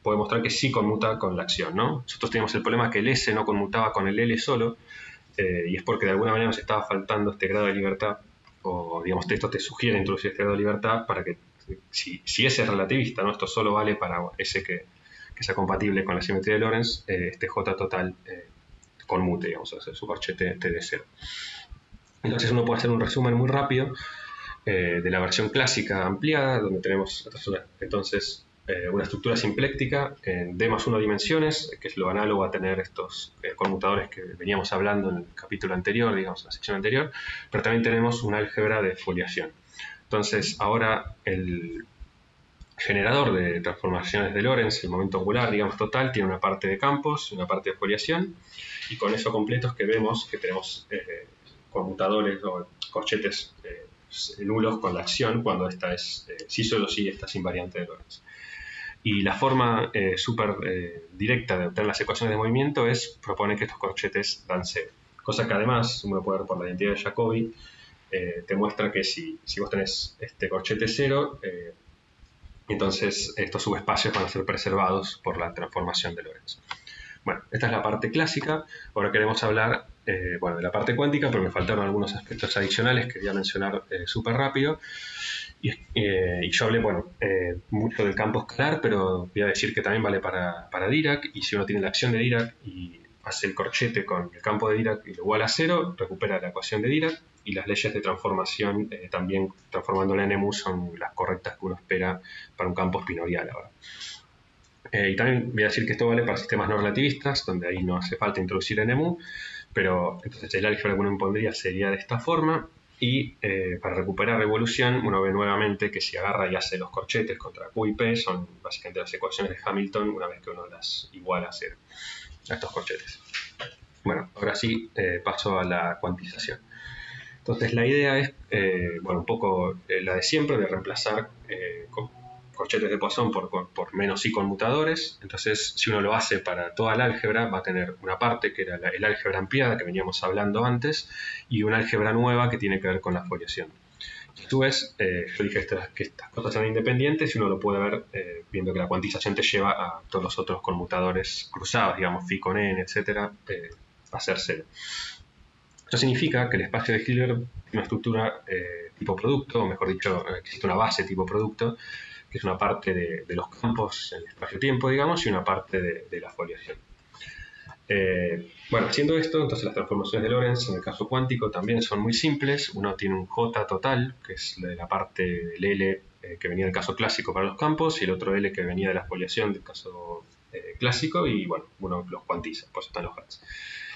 puede mostrar que sí conmuta con la acción, ¿no? Nosotros teníamos el problema que el S no conmutaba con el L solo, y es porque de alguna manera nos estaba faltando este grado de libertad, o digamos, esto te sugiere introducir este grado de libertad para que, si S es relativista, ¿no? Esto solo vale para S que sea compatible con la simetría de Lorentz, este J total conmute, digamos, o sea, su corchete T de 0. Entonces uno puede hacer un resumen muy rápido de la versión clásica ampliada, donde tenemos entonces una estructura simpléctica en D más 1 dimensiones, que es lo análogo a tener estos conmutadores que veníamos hablando en el capítulo anterior, digamos, en la sección anterior, pero también tenemos una álgebra de foliación. Entonces, ahora el generador de transformaciones de Lorentz, el momento angular, digamos, total, tiene una parte de campos y una parte de foliación, y con eso completo es que vemos que tenemos conmutadores o corchetes nulos con la acción cuando esta es, sí solo sí, esta es invariante de Lorentz. Y la forma súper directa de obtener las ecuaciones de movimiento propone que estos corchetes dan 0. Cosa que además, uno puede ver por la identidad de Jacobi, te muestra que si vos tenés este corchete 0, entonces estos subespacios van a ser preservados por la transformación de Lorentz. Bueno, esta es la parte clásica. Ahora queremos hablar de la parte cuántica, pero me faltaron algunos aspectos adicionales que quería mencionar súper rápido. Y yo hablé, mucho del campo escalar, pero voy a decir que también vale para Dirac, y si uno tiene la acción de Dirac y hace el corchete con el campo de Dirac y lo iguala a 0, recupera la ecuación de Dirac, y las leyes de transformación, también transformando la NMU, son las correctas que uno espera para un campo espinorial ahora. Y también voy a decir que esto vale para sistemas no relativistas, donde ahí no hace falta introducir NMU, pero entonces el álgebra que uno impondría sería de esta forma. Y para recuperar revolución, uno ve nuevamente que si agarra y hace los corchetes contra Q y P, son básicamente las ecuaciones de Hamilton una vez que uno las iguala a 0, a estos corchetes. Bueno, ahora sí paso a la cuantización. Entonces la idea es, un poco la de siempre, de reemplazar corchetes de Poisson por menos i conmutadores. Entonces, si uno lo hace para toda la álgebra, va a tener una parte que era el álgebra ampliada que veníamos hablando antes, y una álgebra nueva que tiene que ver con la foliación. Si tú ves, yo dije que estas cosas son independientes, y uno lo puede ver viendo que la cuantización te lleva a todos los otros conmutadores cruzados, digamos, phi con n, etcétera, a ser 0. Esto significa que el espacio de Hilbert tiene una estructura tipo producto, o mejor dicho, existe una base tipo producto, que es una parte de los campos en el espacio-tiempo, digamos, y una parte de la foliación. Haciendo esto, entonces las transformaciones de Lorentz en el caso cuántico también son muy simples. Uno tiene un J total, que es la parte del L que venía del caso clásico para los campos, y el otro L que venía de la foliación del caso clásico y bueno, uno los cuantiza, por eso están los hats.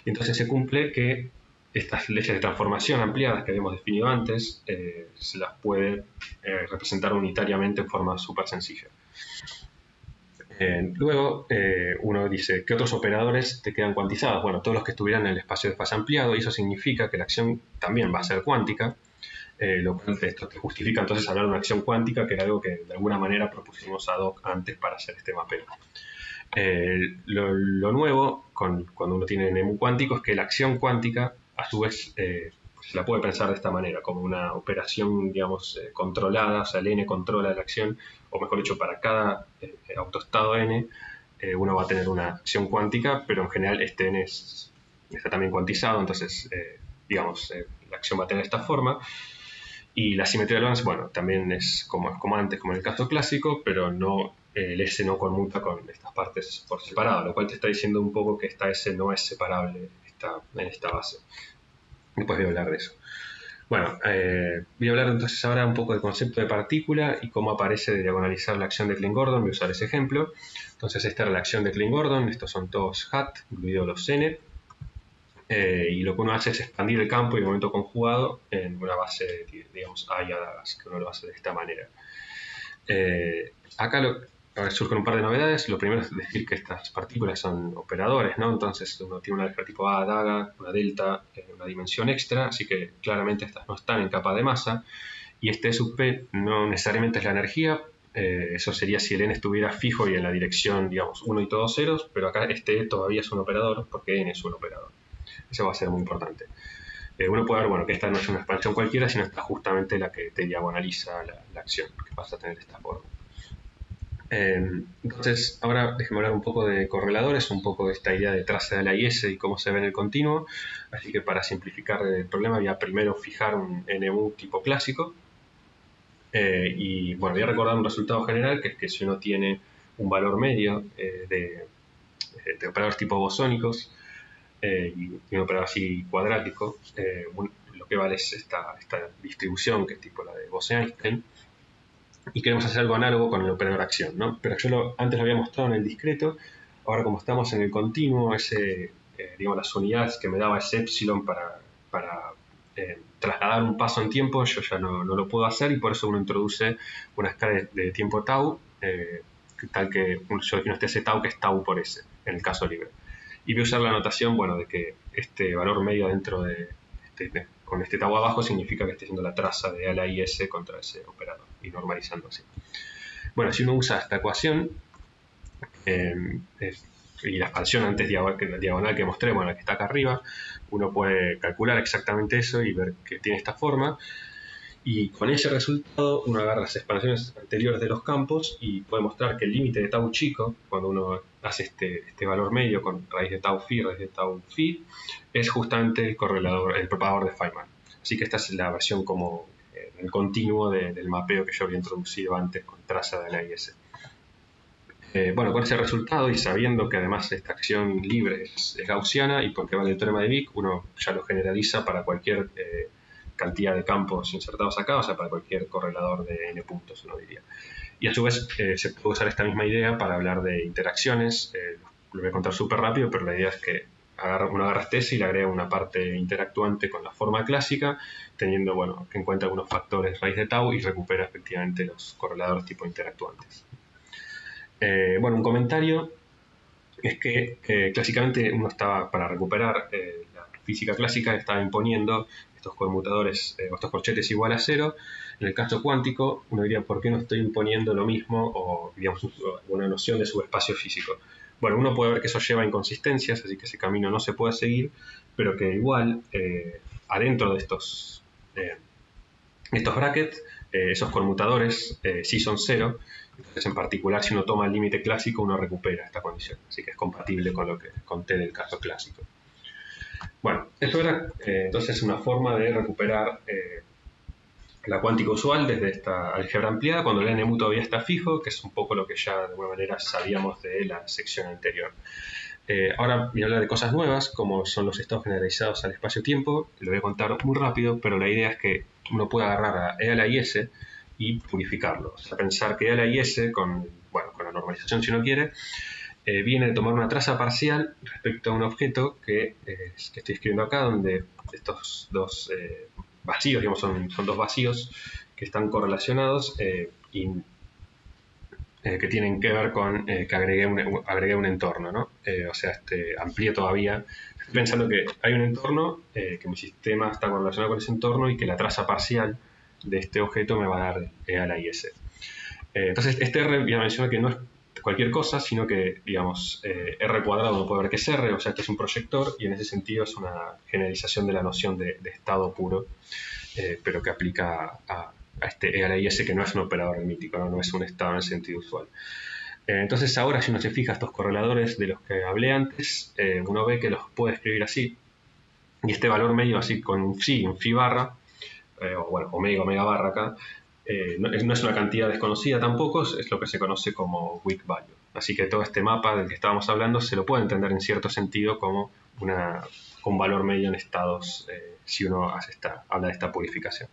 Y entonces se cumple que estas leyes de transformación ampliadas que habíamos definido antes se las puede representar unitariamente en forma súper sencilla. Luego uno dice, ¿qué otros operadores te quedan cuantizados? Bueno, todos los que estuvieran en el espacio de fase ampliado, y eso significa que la acción también va a ser cuántica, lo cual esto te justifica entonces hablar de una acción cuántica, que era algo que de alguna manera propusimos ad hoc antes para hacer este mapeo. Lo nuevo cuando uno tiene NEMU cuántico es que la acción cuántica a su vez se la puede pensar de esta manera, como una operación, digamos, controlada, o sea, el n controla la acción, o mejor dicho, para cada autoestado n uno va a tener una acción cuántica, pero en general este n está también cuantizado, entonces, digamos, la acción va a tener esta forma. Y la simetría del balance, bueno, también es como antes, como en el caso clásico, pero no, el S no conmuta con estas partes por separado, lo cual te está diciendo un poco que esta S no es separable en esta base. Después voy a hablar de eso. Bueno, voy a hablar entonces ahora un poco del concepto de partícula y cómo aparece de diagonalizar la acción de Klein-Gordon. Voy a usar ese ejemplo. Entonces esta era la acción de Klein-Gordon, estos son todos hat, incluidos los n. Y lo que uno hace es expandir el campo y el momento conjugado en una base, digamos, A y A, que uno lo hace de esta manera. Acá surgen un par de novedades. Lo primero es decir que estas partículas son operadores, ¿no? Entonces uno tiene una letra tipo A, daga, una delta, una dimensión extra, así que claramente estas no están en capa de masa. Y este E sub P no necesariamente es la energía, eso sería si el n estuviera fijo y en la dirección, digamos, 1 y todos ceros, pero acá este E todavía es un operador porque n es un operador. Eso va a ser muy importante. Uno puede ver, bueno, que esta no es una expansión cualquiera, sino esta justamente la que te diagonaliza la acción, que vas a tener de esta forma. Entonces, ahora déjenme hablar un poco de correladores, un poco de esta idea de traza de la IS y cómo se ve en el continuo. Así que para simplificar el problema voy a primero fijar un NMU tipo clásico. Y bueno, voy a recordar un resultado general, que es que si uno tiene un valor medio de operadores tipo bosónicos, y un operador así cuadrático, lo que vale es esta distribución que es tipo la de Bose-Einstein, y queremos hacer algo análogo con el operador acción, ¿no? Pero yo antes lo había mostrado en el discreto, ahora como estamos en el continuo, digamos, las unidades que me daba ese epsilon para trasladar un paso en tiempo, yo ya no lo puedo hacer, y por eso uno introduce una escala de tiempo tau, tal que yo defino ese tau que es tau por s, en el caso libre. Y voy a usar la notación, bueno, de que este valor medio dentro con este tau abajo significa que estoy haciendo la traza de A a la IS contra ese operador y normalizando así. Bueno, si uno usa esta ecuación y la expansión antes diagonal que mostré, bueno, la que está acá arriba, uno puede calcular exactamente eso y ver que tiene esta forma. Y con ese resultado uno agarra las expansiones anteriores de los campos y puede mostrar que el límite de tau chico, cuando uno hace este valor medio con raíz de tau phi, raíz de tau phi, es justamente el propagador de Feynman. Así que esta es la versión como el continuo del mapeo que yo había introducido antes con traza de la IS. Bueno, con ese resultado y sabiendo que además esta acción libre es gaussiana y porque vale el teorema de Wick, uno ya lo generaliza para cualquier cantidad de campos insertados acá, o sea, para cualquier correlador de n puntos, uno diría. Y a su vez se puede usar esta misma idea para hablar de interacciones. Lo voy a contar súper rápido, pero la idea es que uno agarra este S y le agrega una parte interactuante con la forma clásica, teniendo, bueno, en cuenta algunos factores raíz de tau y recupera efectivamente los correladores tipo interactuantes. Bueno, un comentario es que clásicamente uno estaba, para recuperar la física clásica, estaba imponiendo estos conmutadores o estos corchetes igual a cero. En el caso cuántico, uno diría, ¿por qué no estoy imponiendo lo mismo o, digamos, una noción de subespacio físico? Bueno, uno puede ver que eso lleva a inconsistencias, así que ese camino no se puede seguir, pero que igual, adentro de estos brackets, esos conmutadores sí son cero. Entonces, en particular, si uno toma el límite clásico, uno recupera esta condición. Así que es compatible con lo que conté del caso clásico. Bueno, esto era entonces una forma de recuperar la cuántica usual desde esta álgebra ampliada cuando el NMU todavía está fijo, que es un poco lo que ya de alguna manera sabíamos de la sección anterior. Ahora voy a hablar de cosas nuevas, como son los estados generalizados al espacio-tiempo. Lo voy a contar muy rápido, pero la idea es que uno pueda agarrar a E a la IS y purificarlo. O sea, pensar que E a la IS, con la normalización si uno quiere, viene de tomar una traza parcial respecto a un objeto que estoy escribiendo acá, donde estos dos vacíos, digamos, son dos vacíos que están correlacionados y que tienen que ver con que agregué un entorno, ¿no? O sea, amplié todavía. Estoy pensando que hay un entorno, que mi sistema está correlacionado con ese entorno y que la traza parcial de este objeto me va a dar a la IS. Entonces, este R ya mencioné que no es cualquier cosa, sino que, digamos, R cuadrado uno puede ver que es R, o sea, que es un proyector, y en ese sentido es una generalización de la noción de estado puro, pero que aplica a este E a la IS, que no es un operador aritmético, ¿no? No es un estado en el sentido usual. Entonces ahora, si uno se fija estos correladores de los que hablé antes, uno ve que los puede escribir así, y este valor medio así con un phi barra, o bueno, omega barra acá, no es una cantidad desconocida tampoco, es lo que se conoce como weak value. Así que todo este mapa del que estábamos hablando se lo puede entender en cierto sentido como un valor medio en estados, si uno habla de esta purificación.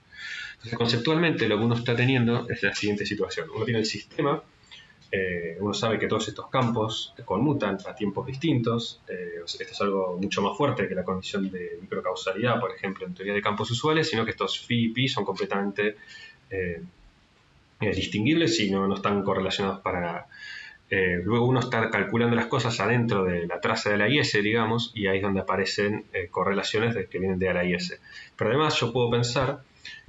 Entonces, conceptualmente lo que uno está teniendo es la siguiente situación. Uno tiene el sistema, uno sabe que todos estos campos conmutan a tiempos distintos. Esto es algo mucho más fuerte que la condición de microcausalidad, por ejemplo, en teoría de campos usuales, sino que estos phi y pi son completamente distinguibles y no están correlacionados para nada. Luego uno está calculando las cosas adentro de la traza de la IS, digamos, y ahí es donde aparecen correlaciones que vienen de la IS. Pero además yo puedo pensar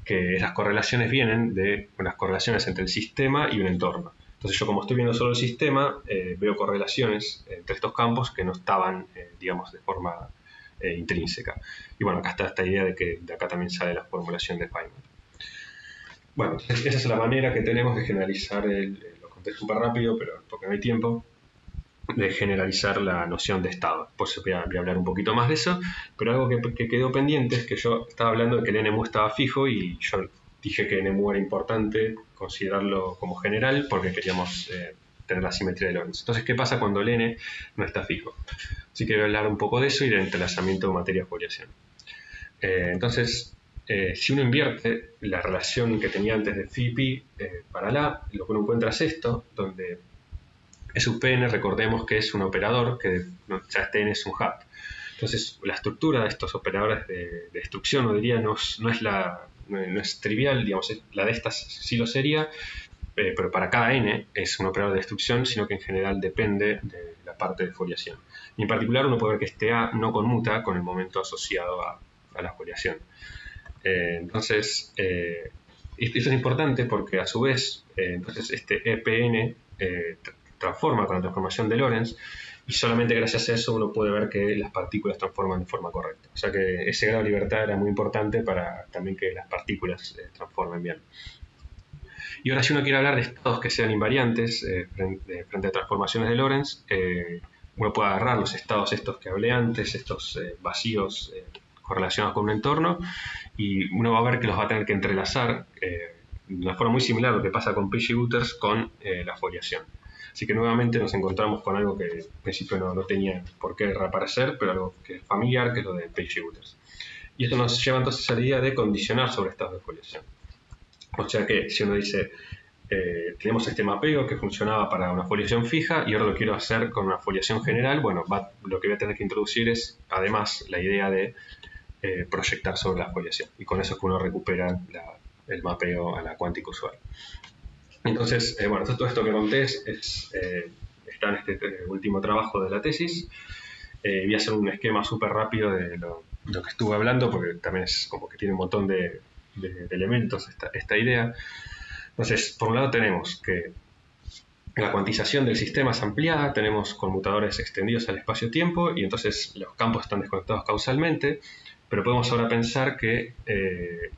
que esas correlaciones vienen de unas correlaciones entre el sistema y un entorno. Entonces yo, como estoy viendo solo el sistema, veo correlaciones entre estos campos que no estaban, digamos, de forma intrínseca. Y bueno, acá está esta idea de que de acá también sale la formulación de Feynman. Bueno, esa es la manera que tenemos de generalizar, lo conté súper rápido, pero porque no hay tiempo, de generalizar la noción de estado. Pues voy a hablar un poquito más de eso, pero algo que quedó pendiente es que yo estaba hablando de que el NMU estaba fijo y yo dije que NMU era importante considerarlo como general porque queríamos tener la simetría de Lorentz. Entonces, ¿qué pasa cuando el N no está fijo? Así que voy a hablar un poco de eso y del entrelazamiento de materia-foliación. Entonces, si uno invierte la relación que tenía antes de phi pi para la, lo que uno encuentra es esto, donde SUPN, recordemos que es un operador, que ya este N es un hat. Entonces, la estructura de estos operadores de destrucción, no diría, no es trivial, digamos, la de estas sí lo sería, pero para cada N es un operador de destrucción, sino que en general depende de la parte de foliación. Y en particular uno puede ver que este A no conmuta con el momento asociado a la foliación. Entonces, esto es importante porque a su vez, entonces este EPN transforma con la transformación de Lorentz y solamente gracias a eso uno puede ver que las partículas transforman de forma correcta. O sea que ese grado de libertad era muy importante para también que las partículas transformen bien. Y ahora, si uno quiere hablar de estados que sean invariantes frente a transformaciones de Lorentz, uno puede agarrar los estados estos que hablé antes, estos vacíos correlacionados con un entorno, y uno va a ver que los va a tener que entrelazar de una forma muy similar a lo que pasa con Page-Uters con la foliación. Así que nuevamente nos encontramos con algo que en principio no tenía por qué reaparecer, pero algo que es familiar, que es lo de Page-Uters. Y esto nos lleva entonces a la idea de condicionar sobre estados de foliación. O sea que si uno dice, tenemos este mapeo que funcionaba para una foliación fija y ahora lo quiero hacer con una foliación general, bueno, lo que voy a tener que introducir es además la idea de proyectar sobre la foliación. Y con eso es que uno recupera el mapeo a la cuántica usual. Entonces, bueno, todo esto que conté está en este último trabajo de la tesis. Voy a hacer un esquema súper rápido de lo que estuve hablando, porque también es como que tiene un montón de elementos esta idea. Entonces, por un lado tenemos que la cuantización del sistema es ampliada, tenemos conmutadores extendidos al espacio-tiempo y entonces los campos están desconectados causalmente, pero podemos ahora pensar que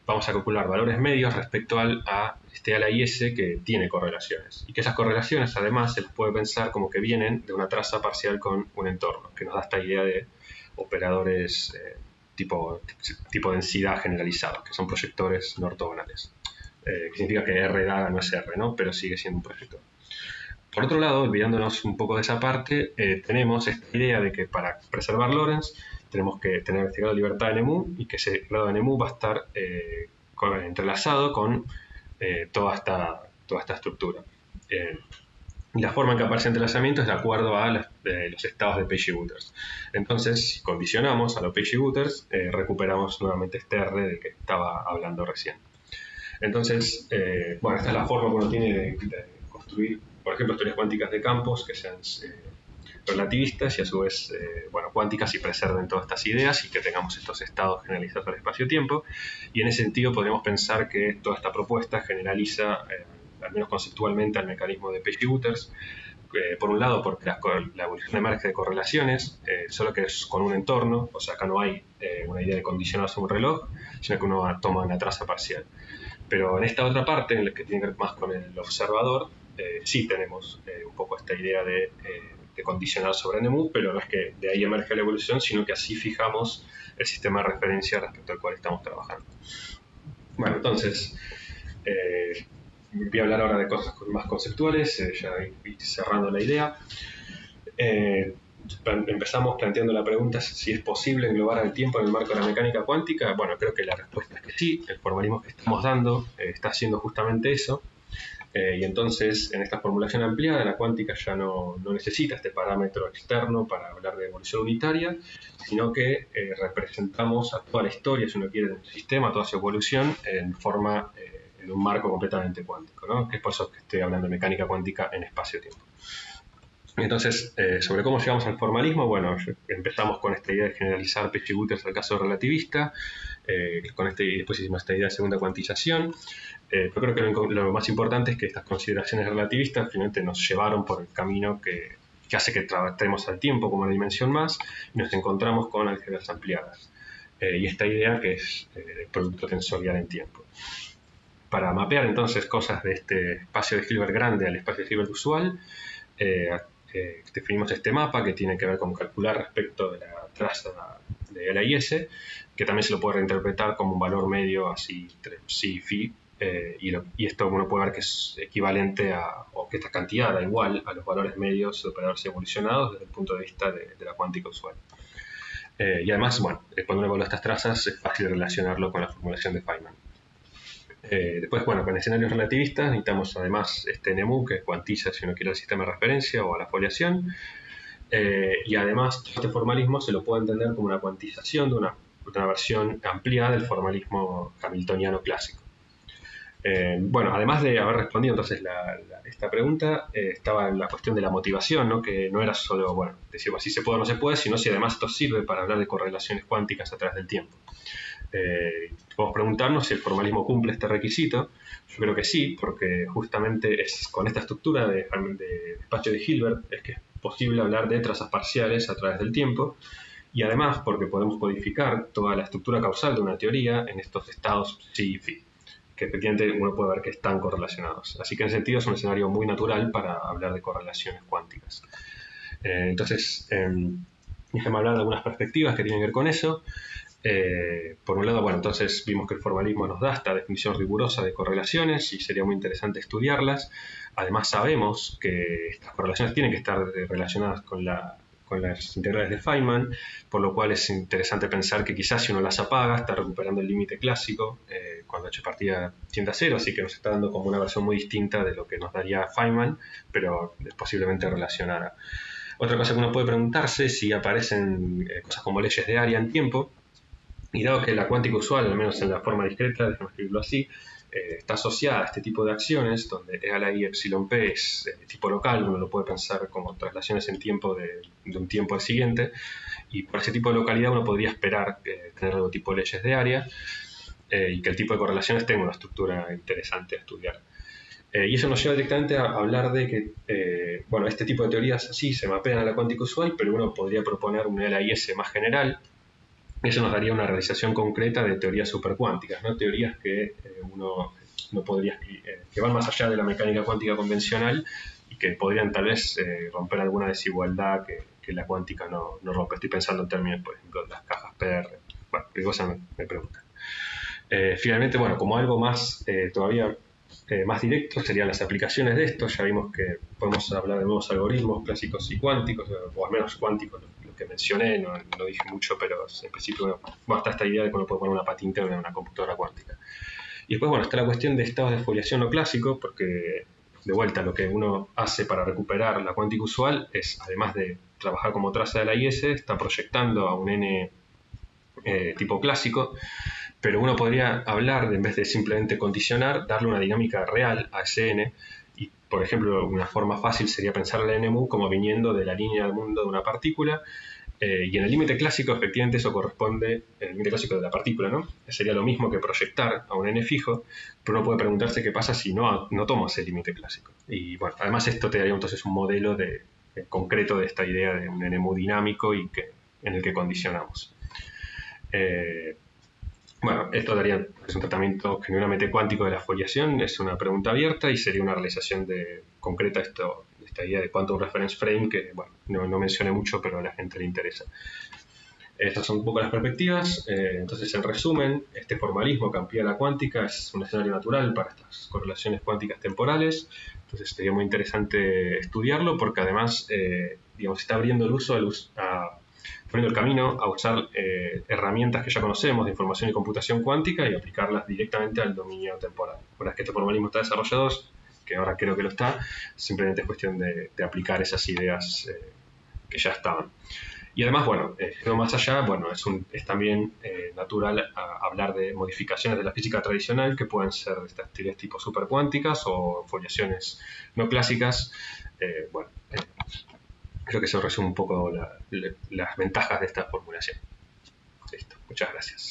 vamos a calcular valores medios respecto a la IS que tiene correlaciones y que esas correlaciones además se las puede pensar como que vienen de una traza parcial con un entorno, que nos da esta idea de operadores tipo densidad generalizados, que son proyectores no ortogonales, que significa que R dada no es R, ¿no? Pero sigue siendo un proyector. Por otro lado, olvidándonos un poco de esa parte, tenemos esta idea de que para preservar Lorentz tenemos que tener este grado de libertad de NMU y que ese grado de NMU va a estar entrelazado con toda esta estructura. Y la forma en que aparece entrelazamiento es de acuerdo a los estados de PageBooters. Entonces, si condicionamos a los PageBooters, recuperamos nuevamente este R del que estaba hablando recién. Entonces, bueno, esta es la forma que uno tiene de construir, por ejemplo, teorías cuánticas de campos que sean relativistas y a su vez, bueno, cuánticas y preserven todas estas ideas y que tengamos estos estados generalizados al espacio-tiempo. Y en ese sentido podríamos pensar que toda esta propuesta generaliza, al menos conceptualmente, al mecanismo de PageBooters. Por un lado, porque la evolución emerge de correlaciones, solo que es con un entorno, o sea, acá no hay una idea de condicionarse a un reloj, sino que uno toma una traza parcial. Pero en esta otra parte, en la que tiene que ver más con el observador, sí tenemos un poco esta idea de condicionar sobre NMU, pero no es que de ahí emerge la evolución, sino que así fijamos el sistema de referencia respecto al cual estamos trabajando. Bueno, entonces, voy a hablar ahora de cosas más conceptuales, ya voy cerrando la idea. Empezamos planteando la pregunta si es posible englobar el tiempo en el marco de la mecánica cuántica. Bueno, creo que la respuesta es que sí. El formalismo que estamos dando está haciendo justamente eso. Y entonces, en esta formulación ampliada, la cuántica ya no necesita este parámetro externo para hablar de evolución unitaria, sino que representamos a toda la historia, si uno quiere, del sistema, toda su evolución, en un marco completamente cuántico, ¿no? Que es por eso que estoy hablando de mecánica cuántica en espacio-tiempo. Entonces, sobre cómo llegamos al formalismo, bueno, empezamos con esta idea de generalizar PageBooters al caso relativista, después hicimos esta idea de segunda cuantización. Yo creo que lo más importante es que estas consideraciones relativistas finalmente nos llevaron por el camino que hace que tratemos al tiempo como una dimensión más y nos encontramos con álgebras ampliadas. Y esta idea que es el producto tensorial en tiempo. Para mapear entonces cosas de este espacio de Hilbert grande al espacio de Hilbert usual, definimos este mapa que tiene que ver con calcular respecto de la traza de LIS, que también se lo puede reinterpretar como un valor medio así psi, phi, y esto uno puede ver que es equivalente o que esta cantidad da igual a los valores medios de operadores evolucionados desde el punto de vista de la cuántica usual. Y además, bueno, cuando uno evalúa estas trazas es fácil relacionarlo con la formulación de Feynman. Después, bueno, con escenarios relativistas necesitamos además este NMU que cuantiza, si uno quiere, el sistema de referencia o a la foliación. Y además, este formalismo se lo puede entender como una cuantización de una versión ampliada del formalismo hamiltoniano clásico. Bueno, además de haber respondido entonces esta pregunta, estaba la cuestión de la motivación, ¿no? Que no era solo, bueno, decir si se puede o no se puede, sino si además esto sirve para hablar de correlaciones cuánticas a través del tiempo. Podemos preguntarnos si el formalismo cumple este requisito. Yo creo que sí, porque justamente es con esta estructura de espacio de Hilbert es que es posible hablar de trazas parciales a través del tiempo, y además porque podemos codificar toda la estructura causal de una teoría en estos estados psi y phi, que efectivamente uno puede ver que están correlacionados. Así que en ese sentido es un escenario muy natural para hablar de correlaciones cuánticas. Entonces, déjame hablar de algunas perspectivas que tienen que ver con eso. Por un lado, bueno, entonces vimos que el formalismo nos da esta definición rigurosa de correlaciones y sería muy interesante estudiarlas. Además sabemos que estas correlaciones tienen que estar relacionadas con las integrales de Feynman, por lo cual es interesante pensar que quizás si uno las apaga está recuperando el límite clásico cuando h partida tiende a cero, así que nos está dando como una versión muy distinta de lo que nos daría Feynman, pero es posiblemente relacionada. Otra cosa que uno puede preguntarse es si aparecen cosas como leyes de área en tiempo. Y dado que la cuántica usual, al menos en la forma discreta, déjame escribirlo así, está asociada a este tipo de acciones, donde E a la I epsilon P es tipo local, uno lo puede pensar como traslaciones en tiempo de un tiempo al siguiente, y por ese tipo de localidad uno podría esperar tener algo tipo leyes de área, y que el tipo de correlaciones tenga una estructura interesante a estudiar. Y eso nos lleva directamente a hablar de que, bueno, este tipo de teorías así se mapean a la cuántica usual, pero uno podría proponer un LIS más general. Eso nos daría una realización concreta de teorías supercuánticas, ¿no? Teorías que uno no podría, que van más allá de la mecánica cuántica convencional y que podrían tal vez romper alguna desigualdad que la cuántica no rompe. Estoy pensando en términos, por ejemplo, de las cajas PR. Bueno, qué cosa me preguntan. Finalmente, bueno, como algo más todavía más directo serían las aplicaciones de esto. Ya vimos que podemos hablar de nuevos algoritmos clásicos y cuánticos, o al menos cuánticos, lo que mencioné, no dije mucho, pero en principio está esta idea de que uno puede poner una pata interna en una computadora cuántica. Y después, bueno, está la cuestión de estados de foliación no clásico, porque de vuelta, lo que uno hace para recuperar la cuántica usual es, además de trabajar como traza de la IS, está proyectando a un n tipo clásico, pero uno podría hablar de, en vez de simplemente condicionar, darle una dinámica real a ese n. Y, por ejemplo, una forma fácil sería pensar el NMU como viniendo de la línea del mundo de una partícula, y en el límite clásico, efectivamente, eso corresponde, el límite clásico de la partícula, ¿no? Sería lo mismo que proyectar a un n fijo, pero uno puede preguntarse qué pasa si no tomo ese límite clásico. Y bueno, además esto te daría entonces un modelo concreto de esta idea de un NMU dinámico y en el que condicionamos. Bueno, esto daría un tratamiento genuinamente cuántico de la foliación, es una pregunta abierta y sería una realización concreta esta idea de Quantum Reference Frame que, bueno, no mencioné mucho, pero a la gente le interesa. Estas son un poco las perspectivas. Entonces, en resumen, este formalismo que amplía la cuántica es un escenario natural para estas correlaciones cuánticas temporales. Entonces, sería muy interesante estudiarlo porque además, digamos, está abriendo poniendo el camino a usar herramientas que ya conocemos de información y computación cuántica y aplicarlas directamente al dominio temporal. Una vez que este formalismo está desarrollado, que ahora creo que lo está, simplemente es cuestión de aplicar esas ideas que ya estaban. Y además, bueno, más allá, bueno, es también natural hablar de modificaciones de la física tradicional que pueden ser de estas teorías tipo supercuánticas o foliaciones no clásicas. Bueno, creo que eso resume un poco las ventajas de esta formulación. Listo, muchas gracias.